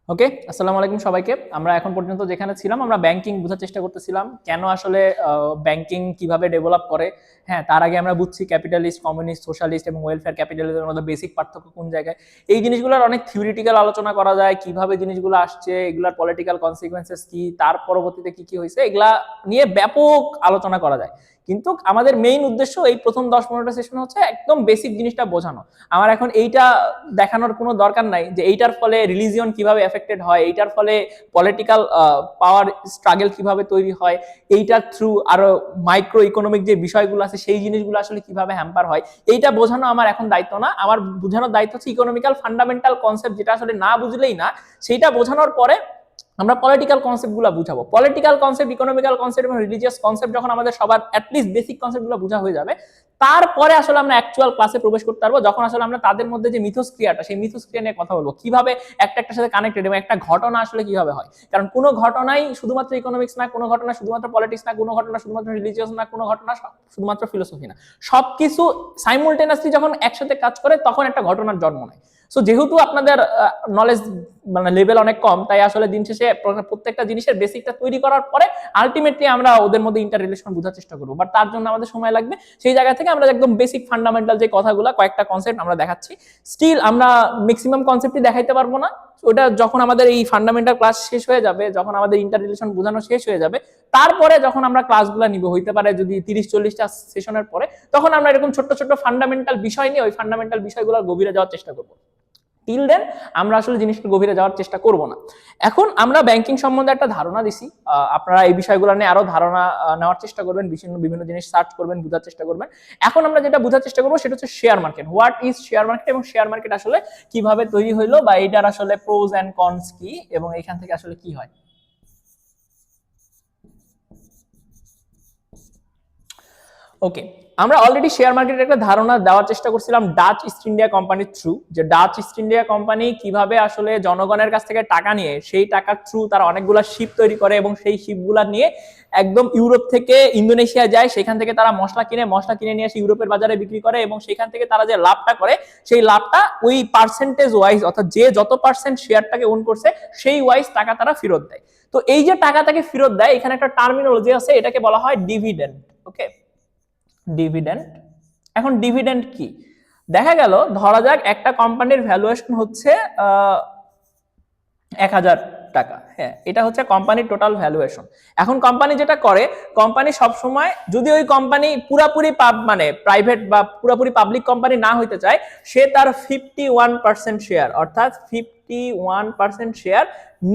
ওকে, আসসালামু আলাইকুম সবাইকে। আমরা এখন পর্যন্ত যেখানে ছিলাম আমরা ব্যাংকিং বোঝার চেষ্টা করতেছিলাম, কেন আসলে ব্যাংকিং কিভাবে ডেভেলপ করে। হ্যাঁ, তার আগে আমরা বুঝছি ক্যাপিটালিস্ট, কমিউনিস্ট, সোশ্যালিস্ট এবং ওয়েলফেয়ার ক্যাপিটালিজমের মধ্যে বেসিক পার্থক্য কোন জায়গায়। এই জিনিসগুলোর অনেক থিওরিটিক্যাল আলোচনা করা যায়, কিভাবে জিনিসগুলো আসছে, এগুলার পলিটিক্যাল কনসিকুয়েন্সেস কি, তার পরবর্তীতে কি কি হয়েছে, এগুলা নিয়ে ব্যাপক আলোচনা করা যায়। কিন্তু আমাদের মেইন উদ্দেশ্য এই প্রথম 10-15টা সেশন হচ্ছে একদম বেসিক জিনিসটা বোঝানো। আমার এখন এইটা দেখানোর কোনো দরকার নাই যে এইটার ফলে রিলিজিয়ন কিভাবে এফেক্টেড হয়, এইটার ফলে পলিটিক্যাল পাওয়ার স্ট্রাগল কিভাবে তৈরি হয়, এইটার থ্রু আরো মাইক্রো ইকোনমিক যে বিষয়গুলো আছে সেই জিনিসগুলো আসলে কিভাবে হ্যাম্পার হয়, এইটা বোঝানো আমার এখন দায়িত্ব না। আমার বোঝানোর দায়িত্ব হচ্ছে ইকোনমিক্যাল ফান্ডামেন্টাল কনসেপ্ট, যেটা আসলে না বুঝলেই না। সেইটা বোঝানোর পরে আমরা পলিটিক্যাল কনসেপ্টগুলো বুঝাবো। পলিটিক্যাল কনসেপ্ট, ইকোনমিক্যাল কনসেপ্ট এবং রিলিজিয়াস কনসেপ্ট যখন আমাদের সবার অ্যাটলিস্ট বেসিক কনসেপ্টগুলো বোঝা হয়ে যাবে, তারপরে আসলে আমরা অ্যাকচুয়াল ক্লাসে প্রবেশ করতে পারবো, যখন আসলে আমরা তাদের মধ্যে যে মিথস্ক্রিয়াটা, সেই মিথস্ক্রিয়া নিয়ে কথা বলবো, কিভাবে একটা একটার সাথে কানেক্টেড এবং একটা ঘটনা আসলে কিভাবে হয়। কারণ কোনো ঘটনাই শুধুমাত্র ইকোনমিক্স না, কোনো ঘটনা শুধুমাত্র পলিটিক্স না, কোনো ঘটনা শুধুমাত্র রিলিজিয়াস না, কোনো ঘটনা শুধুমাত্র ফিলোসফি না। সবকিছু সাইমুলটেনিয়াসলি যখন একসাথে কাজ করে তখন একটা ঘটনার জন্ম নেয়। সো যেহেতু আপনাদের নলেজ মানে লেভেল অনেক কম, তাই আসলে দিন শেষে প্রত্যেকটা জিনিসের বেসিকটা তৈরি করার পরে আলটিমেটলি আমরা ওদের মধ্যে ইন্টার রিলেশন বোঝার চেষ্টা করবো, বাট তার জন্য আমাদের সময় লাগবে। সেই জায়গা থেকে আমরা একদম বেসিক ফান্ডামেন্টাল যে কথাগুলো, কয়েকটা কনসেপ্ট আমরা দেখাচ্ছি। স্টিল আমরা ম্যাক্সিমাম কনসেপ্টই দেখাইতে পারবো না। ওটা যখন আমাদের এই ফান্ডামেন্টাল ক্লাস শেষ হয়ে যাবে, যখন আমাদের ইন্টার রিলেশন বোঝানো শেষ হয়ে যাবে, তারপরে যখন আমরা ক্লাসগুলো নিব, হইতে পারে যদি 30-40টা সেশনের পরে, তখন আমরা এরকম ছোট্ট ছোট্ট ফান্ডামেন্টাল বিষয় নিয়ে ওই ফান্ডামেন্টাল বিষয়গুলোর গভীরে যাওয়ার চেষ্টা করবো। টিল দেন আমরা আসলে জিনিসটা গভীরে যাওয়ার চেষ্টা করব না। এখন আমরা ব্যাংকিং সম্বন্ধে একটা ধারণা দিছি, আপনারা এই বিষয়গুলো নিয়ে আরো ধারণা নেওয়ার চেষ্টা করবেন, বিভিন্ন জিনিস সার্চ করবেন, বোঝার চেষ্টা করবেন। এখন আমরা যেটা বোঝার চেষ্টা করবো সেটা হচ্ছে share market. What is share market এবং শেয়ার মার্কেট আসলে কিভাবে তৈরি হইলো, বা এটার আসলে প্রোজ এন্ড কনস কি, এবং এখান থেকে আসলে কি হয়। ওকে, আমরা অলরেডি শেয়ার মার্কেটের একটা ধারণা দেওয়ার চেষ্টা করছিলাম ডাচ ইস্ট ইন্ডিয়া কোম্পানির থ্রু, যে ডাচ ইস্ট ইন্ডিয়া কোম্পানি কিভাবে আসলে জনগণের কাছ থেকে টাকা নিয়ে সেই টাকার থ্রু তারা অনেকগুলা শিপ তৈরি করে এবং সেই শিপগুলা নিয়ে একদম ইউরোপ থেকে ইন্দোনেশিয়া যায়, সেখান থেকে তারা মশলা কিনে নিয়ে এসে ইউরোপের বাজারে বিক্রি করে, এবং সেখান থেকে তারা যে লাভটা করে সেই লাভটা ওই পার্সেন্টেজ ওয়াইজ, অর্থাৎ যে যত পার্সেন্ট শেয়ারটাকে ওন করছে সেই ওয়াইজ টাকা তারা ফেরত দেয়। তো এই যে টাকা তাকে ফেরত দেয়, এখানে একটা টার্মিনোলজি আছে, এটাকে বলা হয় ডিভিডেন্ড। ওকে, ডিভিডেন্ড। এখন ডিভিডেন্ড কি? দেখা গেল ধরা যাক একটা কোম্পানির ভ্যালুয়েশন হচ্ছে 1000 টাকা। হ্যাঁ, এটা হচ্ছে কোম্পানির টোটাল ভ্যালুয়েশন। এখন কোম্পানি যেটা করে, কোম্পানি সবসময় যদি ওই কোম্পানি পুরাপুরি মানে প্রাইভেট বা পুরাপুরি পাবলিক কোম্পানি না হইতে চায়, সে তার 51% শেয়ার, অর্থাৎ 51% শেয়ার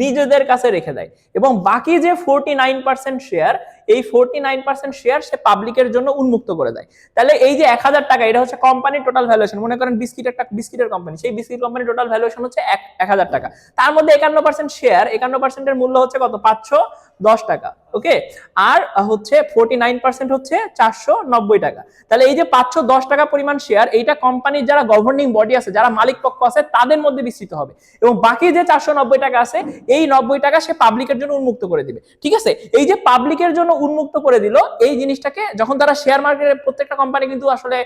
নিজেদের কাছে রেখে দেয়, এবং বাকি যে 49% শেয়ার, এই 49% শেয়ার সে পাবলিকের জন্য উন্মুক্ত করে দেয়। তাহলে এই যে 1000 টাকা, এটা হচ্ছে কোম্পানির টোটাল ভ্যালুয়েশন। মনে করেন বিস্কিটের কোম্পানি, সেই বিস্কিট কোম্পানির টোটাল ভ্যালুয়েশন হচ্ছে 1000 টাকা। তার মধ্যে 51% শেয়ার, 51%-এর মূল্য হচ্ছে কত? 510 টাকা। ওকে, আর হচ্ছে 49% হচ্ছে 490 টাকা। তাহলে এই যে 510 টাকা পরিমাণ শেয়ার, এইটা কোম্পানির যারা গভর্নিং বডি আছে, যারা মালিক পক্ষ আছে, তাদের মধ্যে বিস্তৃত হবে, এবং বাকি যে 490 টাকা আছে, এই 90 টাকা সে পাবলিকের জন্য উন্মুক্ত করে দিবে। ঠিক আছে, এই যে পাবলিকের জন্য উন্মুক্ত করে দিল, এই জিনিসটাকে যখন তারা শেয়ার মার্কেটে, প্রত্যেকটা কোম্পানি কিন্তু আসলে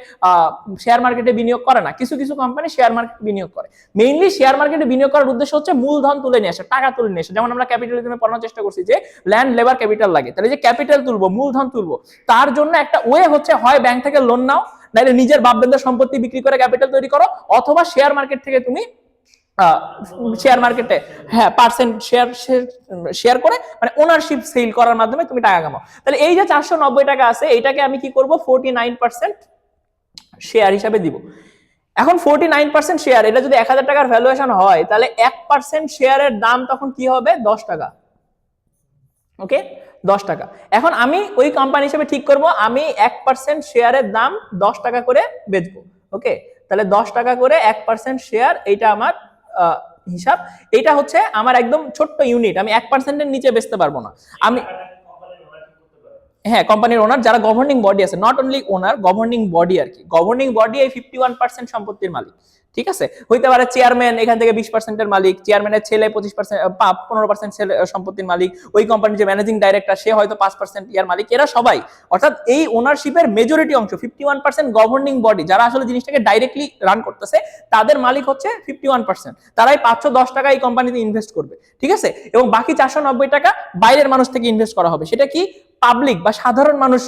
শেয়ার মার্কেটে বিনিয়োগ করে না, কিছু কিছু কোম্পানি শেয়ার মার্কেটে বিনিয়োগ করে। মেইনলি শেয়ার মার্কেটে বিনিয়োগ করার উদ্দেশ্য হচ্ছে মূলধন তুলে নিয়ে আসা, টাকা তুলে নিয়ে আসা। যেমন আমরা ক্যাপিটালিজমে পড়ানোর চেষ্টা করছি যে ল্যান্ড, লেবার, ক্যাপিটাল লাগে। তাহলে যে ক্যাপিটাল তুলবো, মূলধন তুলবো, তার জন্য একটা ওয়ে হচ্ছে হয় ব্যাংক থেকে লোন নাও, নাইলে নিজের বাপ-দাদার সম্পত্তি বিক্রি করে ক্যাপিটাল তৈরি করো, অথবা শেয়ার মার্কেট থেকে তুমি শেয়ার মার্কেটে হ্যাঁ পার্সেন্ট শেয়ার করে, মানে ওনারশিপ সেল করার মাধ্যমে তুমি টাকা কামাও। তাহলে এই যে 490 টাকা আছে, এইটাকে আমি কি করব? 49% শেয়ার হিসাবে দিব। এখন 49% শেয়ার, এটা যদি 1000 টাকার ভ্যালুয়েশন হয়, তাহলে 1% শেয়ারের দাম তখন কি হবে? 10 টাকা। ওকে, 10 টাকা। এখন আমি ওই কোম্পানি হিসেবে ঠিক করব, আমি 1% শেয়ারের দাম 10 টাকা করে বেচবো। ওকে, তাহলে 10 টাকা করে 1% শেয়ার, এইটা আমার হিসাব। এটা হচ্ছে আমার একদম ছোট্ট ইউনিট, আমি 1%-এর নিচে বেচতে পারবো না। আমি হ্যাঁ কোম্পানির ওনার যারা গভর্নিং বডি আছে, not only owner, governing body আর কি, গভর্নিং বডি এই 51% সম্পত্তির মালিক। ঠিক আছে, হইতে পারে চেয়ারম্যান এখান থেকে 20%-এর মালিক, চেয়ারম্যানের ছেলে 25%, 15% ছেলে সম্পত্তির মালিক, ওই কোম্পানির যে ম্যানেজিং ডাইরেক্টর সে হয়তো 5% ইয়ার মালিক, এরা সবাই, অর্থাৎ এই ওনারশিপের মেজরিটি অংশ 51% গভর্নিং বডি যারা আসলে জিনিসটাকে ডাইরেক্টলি রান করতেছে তাদের মালিক হচ্ছে 51%। তারাই 510 টাকা এই কোম্পানিতে ইনভেস্ট করবে। ঠিক আছে, এবং বাকি 490 টাকা বাইরের মানুষ থেকে ইনভেস্ট করা হবে। সেটা কি, পাবলিক বা সাধারণ মানুষ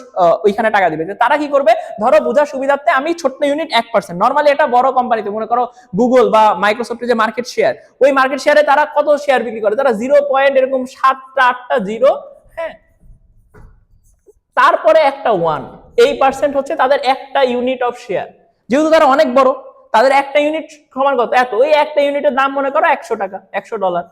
ওইখানে টাকা দিবে। তারা কি করবে, ধরো বোঝার সুবিধার্থে আমি ছোট্ট ইউনিট 1%, নর্মালি এটা বড় কোম্পানিতে মনে করো গুগল বা মাইক্রোসফটের যে মার্কেট শেয়ার, ওই মার্কেট শেয়ারে তারা কত শেয়ার বিক্রি করে, তারা 0. এরকম 7টা 8টা জিরো, হ্যাঁ, তারপরে একটা 1, এই পার্সেন্ট হচ্ছে তাদের একটা ইউনিট অফ শেয়ার। যেহেতু তারা অনেক বড়, তাদের একটা ইউনিট সমান কত, এত, ওই একটা ইউনিটের দাম মনে করো 100 টাকা, $100।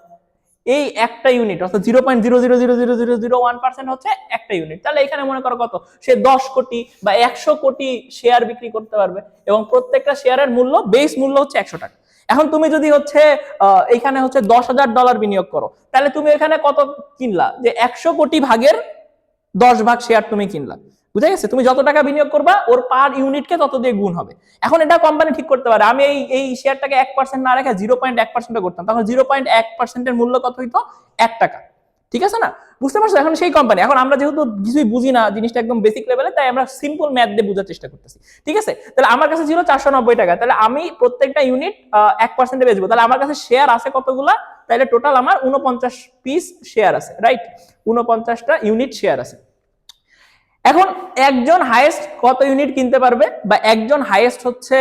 এই একটা ইউনিট অর্থাৎ 0.0000001% হচ্ছে একটা ইউনিট। তাহলে এখানে মনে করো কত, সে 10 কোটি বা 100 কোটি শেয়ার বিক্রি করতে পারবে, এবং প্রত্যেকটা শেয়ারের মূল্য, বেস মূল্য হচ্ছে 100 টাকা। এখন তুমি যদি হচ্ছে এখানে হচ্ছে $10,000 বিনিয়োগ করো, তাহলে তুমি এখানে কত কিনলা, যে 100 কোটি ভাগের 10 ভাগ শেয়ার তুমি কিনলা। বুঝা গেছে, তুমি যত টাকা বিনিয়োগ করবা ওর পার ইউনিটকে তত দিয়ে গুণ হবে। এখন এটা কোম্পানি ঠিক করতে পারে, আমি এই শেয়ারটাকে 1% না রেখে 0.1% করতাম, তখন 0.1%-এর মূল্য কত হইতো, 1 টাকা। ঠিক আছে না, বুঝতে পারছো? এখন সেই কোম্পানি, এখন আমরা যেহেতু কিছুই বুঝি না, জিনিসটা একদম বেসিক লেভেলে, তাই আমরা সিম্পল ম্যাথ দিয়ে বোঝার চেষ্টা করতেছি। ঠিক আছে, তাহলে আমার কাছে ছিল 490 টাকা, তাহলে আমি প্রত্যেকটা ইউনিট 1%-এ বেচবো, তাহলে আমার কাছে শেয়ার আছে কতগুলা, তাহলে টোটাল আমার 49 পিস শেয়ার আছে, রাইট, 49টা ইউনিট শেয়ার আছে। এখন একজন হাইয়েস্ট কত ইউনিট কিনতে পারবে, বা একজন হাইয়েস্ট হচ্ছে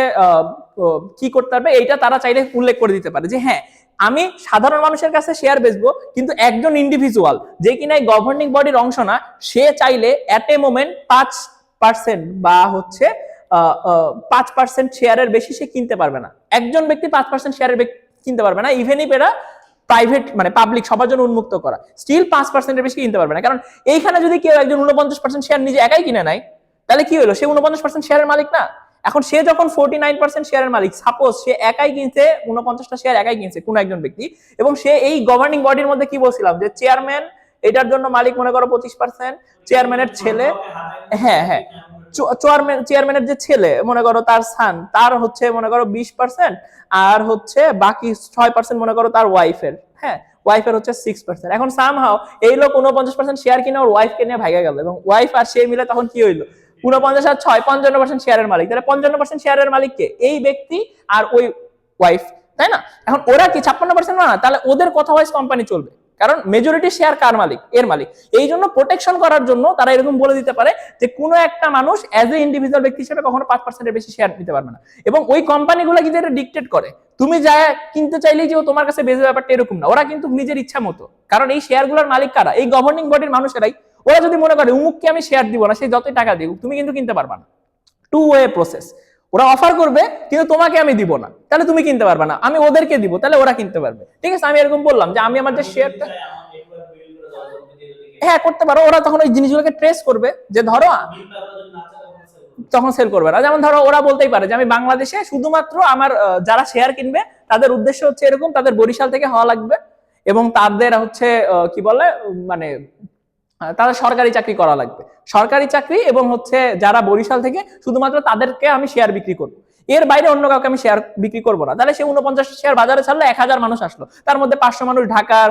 কি করতে পারবে, এইটা তারা চাইলে উল্লেখ করে দিতে পারে যে হ্যাঁ আমি সাধারণ মানুষের কাছে শেয়ার বেচবো, কিন্তু একজন ইন্ডিভিজুয়াল যে কিনা এই গভর্নিং বডির অংশ না, সে চাইলে এট এ মোমেন্ট 5% বা হচ্ছে 5% শেয়ারের বেশি সে কিনতে পারবে না। একজন ব্যক্তি 5% শেয়ারের কিনতে পারবে না, ইভেন ইফ এরা প্রাইভেট মানে পাবলিক সবার জন্য উন্মুক্ত করা, স্টিল 5%-এর বেশি কিনতে পারবে না। কারণ এইখানে যদি কেউ একজন 49% শেয়ার নিজে একাই কিনে নেয়, তাহলে কি হলো, সে 49% শেয়ারের মালিক না। এখন সে যখন 49% শেয়ারের মালিক, সাপোজ সে একাই কিনছে, 49টা শেয়ার একাই কিনছে কোনো একজন ব্যক্তি, এবং সে এই গভর্নিং বডির মধ্যে কি বলছিলাম যে চেয়ারম্যান এটার জন্য মালিক মনে করো 25%, চেয়ারম্যানের ছেলে, হ্যাঁ হ্যাঁ, চেয়ারম্যানের যে ছেলে মনে করো তার সান, তার হচ্ছে মনে করো 20%, আর হচ্ছে বাকি 6% মনে করো তার ওয়াইফের, হ্যাঁ, ওয়াইফের হচ্ছে 6%। এখন সামহাও এই লোক 49% শেয়ার কিনে ওর ওয়াইফকে নিয়ে ভাইগা গেল, এবং ওয়াইফ আর সে মিলে তখন কি হইলো, 49 আর 6 55% শেয়ারের মালিক। তাহলে 55% শেয়ারের মালিক কে, এই ব্যক্তি আর ওই ওয়াইফ, তাই না? এখন ওরা কি 56% না, তাহলে ওদের কথা ওয়াইজ কোম্পানি চলবে, কারণ মেজরিটি শেয়ার কার মালিক, এর মালিক। এই জন্য প্রোটেকশন করার জন্য তারা এরকম বলে দিতে পারে যে কোনো একটা মানুষ অ্যাজ এ ইন্ডিভিজুয়াল ব্যক্তি হিসেবে কখনো 5%-এর বেশি শেয়ার নিতে পারবে না। এবং ওই কোম্পানিগুলো কিন্তু এটা ডিকটেট করে, তুমি যা কিনতে চাইলেই যে ও তোমার কাছে বেচে, ব্যাপারটা এরকম না, ওরা কিন্তু নিজের ইচ্ছা মতো, কারণ এই শেয়ারগুলোর মালিক কারা, এই গভর্নিং বডির মানুষেরাই। ওরা যদি মনে করে উমুককে আমি শেয়ার দিব না, সে যতই টাকা দিক, তুমি কিন্তু কিনতে পারবা না। টু ওয়ে প্রসেস, ওরা অফার করবে কিন্তু তোমাকে আমি দিব না, তাহলে তুমি কিনতে পারবে না, আমি ওদেরকে দিব, তাহলে ওরা কিনতে পারবে। ঠিক আছে, আমি এরকম বললাম যে আমি আমার যে শেয়ারটা, হ্যাঁ করতে পারো, ওরা তখন ওই জিনিসগুলোকে ট্রেস করবে, যে ধরো তখন সেল করবে না। যেমন ধরো ওরা বলতেই পারে যে আমি বাংলাদেশে শুধুমাত্র আমার যারা শেয়ার কিনবে তাদের উদ্দেশ্য হচ্ছে এরকম, তাদের বরিশাল থেকে হওয়া লাগবে, এবং তাদের হচ্ছে কি বলে মানে তাদের সরকারি চাকরি করা লাগবে, সরকারি চাকরি, এবং হচ্ছে যারা বরিশাল থেকে, শুধুমাত্র তাদেরকে আমি শেয়ার বিক্রি করবো, এর বাইরে অন্য কাউকে আমি শেয়ার বিক্রি করবো না। তাহলে সে 49 শেয়ার বাজারে ছাড়লে 1000 মানুষ আসলো, তার মধ্যে 500 মানুষ ঢাকার,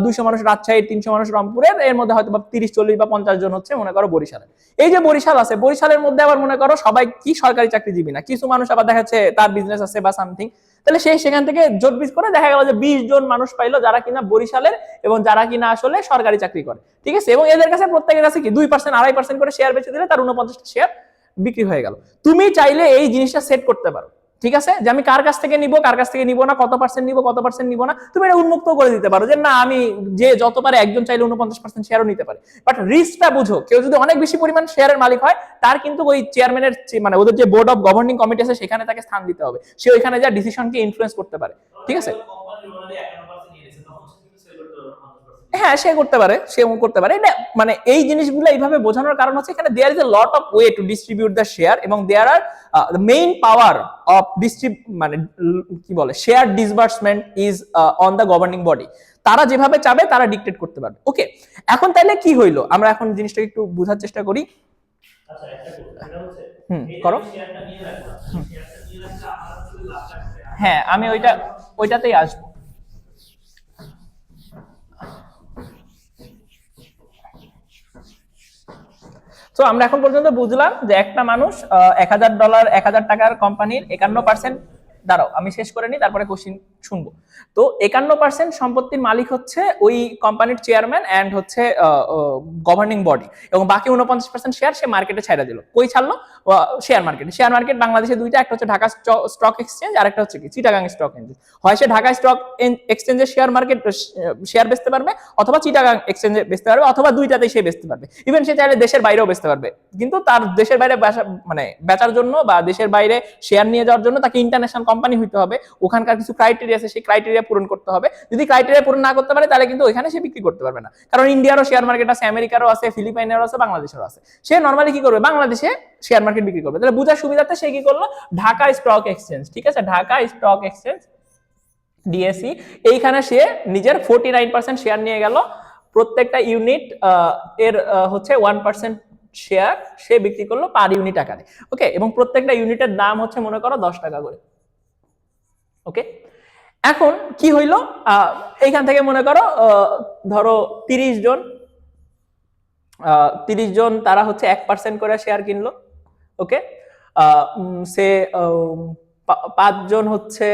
200 মানুষ রাজশাহীর, 300 মানুষ রংপুরের, এর মধ্যে হয়তো 30 40 বা 50 জন হচ্ছে মনে করো বরিশালের। এই যে বরিশাল আছে, বরিশালের মধ্যে আবার মনে করো সবাই কি সরকারি চাকরিজীবী না, কিছু মানুষ আবার দেখা যাচ্ছে তার বিজনেস আছে বা সামথিং, তাহলে সে সেখান থেকে জোট বিজ করে দেখা গেল যে 20 জন মানুষ পাইলো যারা কিনা বরিশালের, এবং যারা কিনা আসলে সরকারি চাকরি করে। ঠিক আছে, এবং এদের কাছে প্রত্যেকের কাছে কি 2% 2.5% করে শেয়ার বেচে দিলে তার 49টা শেয়ার বিক্রি হয়ে গেল। তুমি চাইলে এই জিনিসটা সেট করতে পারো, ঠিক আছে, যে আমি কার কাছ থেকে নিব, কার কাছ থেকে নিব না, কত পার্সেন্ট নিব, কত পার্সেন্ট নিব না, তুমি এটা উন্মুক্ত করে দিতে পারো যে না আমি যে যত পারে, একজন চাইলে 49% শেয়ারও নিতে পারে। বাট রিস্কটা বুঝো, কেউ যদি অনেক বেশি পরিমাণ শেয়ারের মালিক হয়, তার কিন্তু ওই চেয়ারম্যানের মানে ওদের যে বোর্ড অফ গভর্নিং কমিটি আছে সেখানে তাকে স্থান দিতে হবে, সে ওইখানে যা ডিসিশনকে ইনফ্লুয়েন্স করতে পারে। ঠিক আছে, হ্যাঁ সে করতে পারে, সে করতে পারে। এটা মানে এই জিনিসগুলো এইভাবে বোঝানোর কারণ হচ্ছে এখানে there is a lot of way to distribute the share, এবং there are the main power of মানে কি বলে share disbursement is on the governing body. তারা যেভাবে চাবে তারা ডিক্টেট করতে পারবে। ওকে, এখন তাহলে কি হইলো, আমরা এখন জিনিসটাকে একটু বোঝার চেষ্টা করি। আচ্ছা একটা কথা এটা হচ্ছে করো শেয়ারটা নিয়ে রাখলাম, শেয়ারটা নিয়ে রাখলে আমার আসলে লাভ রাখতে। হ্যাঁ আমি ওইটাতেই আসবো। তো আমরা এখন পর্যন্ত বুঝলাম যে একটা মানুষ $1000 $1000 কোম্পানির 51%, দাঁড়াও আমি শেষ করে নিই তারপরে কোশ্চিন শুনবো। তো 51% সম্পত্তির মালিক হচ্ছে ওই কোম্পানির চেয়ারম্যান এন্ড হচ্ছে গভর্নিং বডি, এবং বাকি 49% শেয়ার সে মার্কেটে ছাইড়া দিল। কই ছাড়লো? শেয়ার মার্কেটে। শেয়ার মার্কেট বাংলাদেশে দুইটা, একটা হচ্ছে ঢাকা স্টক এক্সচেঞ্জ আর একটা হচ্ছে কি চিটাগাং স্টক এক্সচেঞ্জ। হয় সে ঢাকা স্টক এক্সচেঞ্জের শেয়ার মার্কেট শেয়ার বেচতে পারবে, অথবা চিটাগাং এক্সচেঞ্জে বেচতে পারবে, অথবা দুইটাতেই সে বেচতে পারবে। ইভেন সে চাইলে দেশের বাইরেও বেচতে পারবে, কিন্তু তার দেশের বাইরে মানে বেচার জন্য বা দেশের বাইরে শেয়ার নিয়ে যাওয়ার জন্য তাকে ইন্টারন্যাশনাল কোম্পানি হইতে হবে। ওখানকার কিছু ক্রাইটেরিয়া আছে, সেই ক্রাইটেরিয়া পূরণ করতে হবে। যদি ক্রাইটেরিয়া পূরণ না করতে পারে তাহলে কিন্তু ওইখানে সে বিক্রি করতে পারবে না, কারণ ইন্ডিয়ারও শেয়ার মার্কেট আছে, আমেরিকারও আছে, ফিলিপাইনেরও আছে, বাংলাদেশেরও আছে। সে নরমালি কি করবে? বাংলাদেশে শেয়ার মার্কেট বিক্রি করবে। তাহলে বুঝার সুবিধাতে সে কি করলো? ঢাকা স্টক এক্সচেঞ্জ, ঠিক আছে, ঢাকা স্টক এক্সচেঞ্জ ডিএসই, এইখানে সে নিজের 49% শেয়ার নিয়ে গেল। প্রত্যেকটা ইউনিট এর হচ্ছে 1% শেয়ার সে বিক্রি করলো পার ইউনিট আকারে। ওকে, এবং প্রত্যেকটা ইউনিটের দাম হচ্ছে মনে করো 10 টাকা করে। ওকে, এখন কি হইলো? এইখান থেকে মনে করো ধরো 30 জন তারা হচ্ছে 1% করে শেয়ার কিনলো। ওকে, সে 5 জন হচ্ছে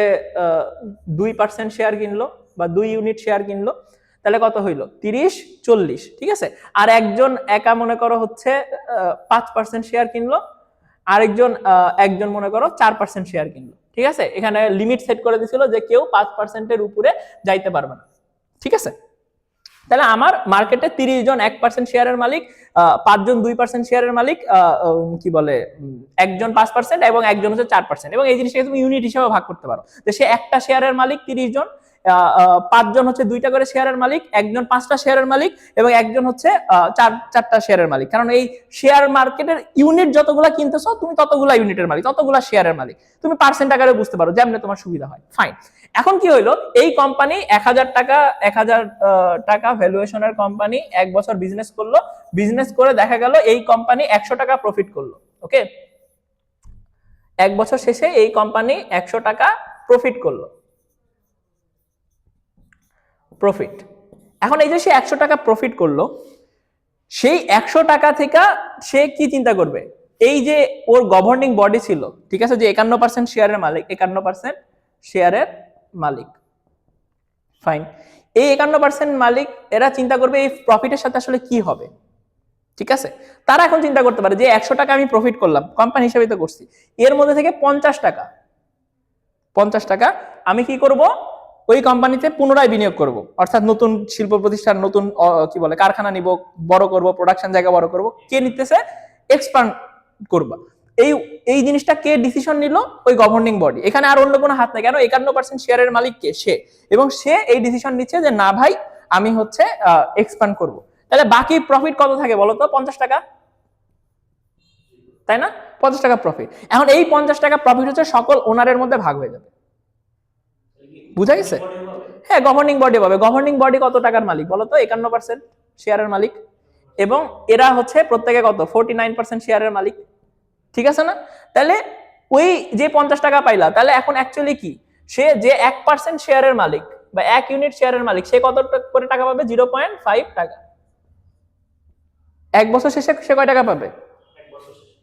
2% শেয়ার কিনলো বা 2 ইউনিট শেয়ার কিনলো। তাহলে কত হইলো? 30-40, ঠিক আছে। আর একজন একা মনে করো হচ্ছে 5% শেয়ার কিনলো, একজন মনে করো 4% শেয়ার কিনলো, ঠিক আছে। এখানে লিমিট সেট করে দিছিল যে কেউ 5%-এর উপরে যাইতে পারবে না, ঠিক আছে। তাহলে আমার মার্কেটে 30 জন 1% শেয়ারের মালিক, 5 জন 2% শেয়ারের মালিক, কি বলে একজন 5% এবং একজন হচ্ছে 4%, এবং এই জিনিসটাকে তুমি ইউনিট হিসেবে ভাগ করতে পারো। যে সে একটা শেয়ারের মালিক 30 জন, 5 জন হচ্ছে 2টা করে শেয়ারের মালিক, একজন 5টা শেয়ারের মালিক, এবং একজন হচ্ছে 4টা শেয়ারের মালিক। কারণ এই শেয়ার মার্কেটের ইউনিট যতগুলা কিনতেছো তুমি ততগুলা ইউনিটের মালিক, ততগুলা শেয়ারের মালিক। তুমি পার্সেন্ট আকারে বুঝতে পারো, যেমন তোমার সুবিধা হয়। ফাইন, এখন কি হইলো? এই কোম্পানি 1000 টাকা ভ্যালুয়েশনের কোম্পানি 1 বছর বিজনেস করলো। বিজনেস করে দেখা গেল এই কোম্পানি 100 টাকা প্রফিট করলো। ওকে, 1 বছর শেষে এই কোম্পানি 100 টাকা প্রফিট করলো, প্রফিট। এখন এই যে সে 100 টাকা প্রফিট করলো, সেই 100 টাকা থেকে সে কি চিন্তা করবে? এই যে ওর গভর্নিং বডি ছিল, ঠিক আছে, যে 51% শেয়ারের মালিক, 51% শেয়ারের মালিক, ফাইন। এই 51% মালিক এরা চিন্তা করবে এই প্রফিটের সাথে আসলে কি হবে, ঠিক আছে। তারা এখন চিন্তা করতে পারে যে 100 টাকা আমি প্রফিট করলাম, কোম্পানি হিসেবে তো করছি, এর মধ্যে থেকে 50 টাকা আমি কি করব? ওই কোম্পানিতে পুনরায় বিনিয়োগ করব, অর্থাৎ নতুন শিল্প প্রতিষ্ঠান, নতুন কি বলে কারখানা নিব, বড় করব, প্রোডাকশন জায়গা বড় করব। কে নিতেছে? এক্সপান্ড করবা। এই জিনিসটা কে ডিসিশন নিল? ওই গভর্নিং বডি। এখানে আর অন্য কোনো হাত নাই, কেন? 51% শেয়ারের মালিক কে? সে। এবং সে এই ডিসিশন নিচ্ছে যে না ভাই আমি হচ্ছে এক্সপান্ড করব। তাহলে বাকি প্রফিট কত থাকে বলো তো? 50 টাকা, তাই না? 50 টাকা প্রফিট। এখন এই 50 টাকা প্রফিট হচ্ছে সকল ওনারের মধ্যে ভাগ হয়ে যাবে। বুঝা গেছে? হ্যাঁ, গভর্নিং বডি পাবে। গভর্নিং বডি কত টাকার মালিক বলো তো? 51% শেয়ারের মালিক, এবং এরা হচ্ছে প্রত্যেকে কত? 49% শেয়ারের মালিক, ঠিক আছে না? তাহলে ওই যে 50 টাকা পাইলা, তাহলে এখন অ্যাকচুয়ালি কি? সে যে 1% শেয়ারের মালিক বা 1 ইউনিট শেয়ারের মালিক, সে কত করে টাকা পাবে? 0.5 টাকা। 1 বছর শেষে সে কয় টাকা পাবে?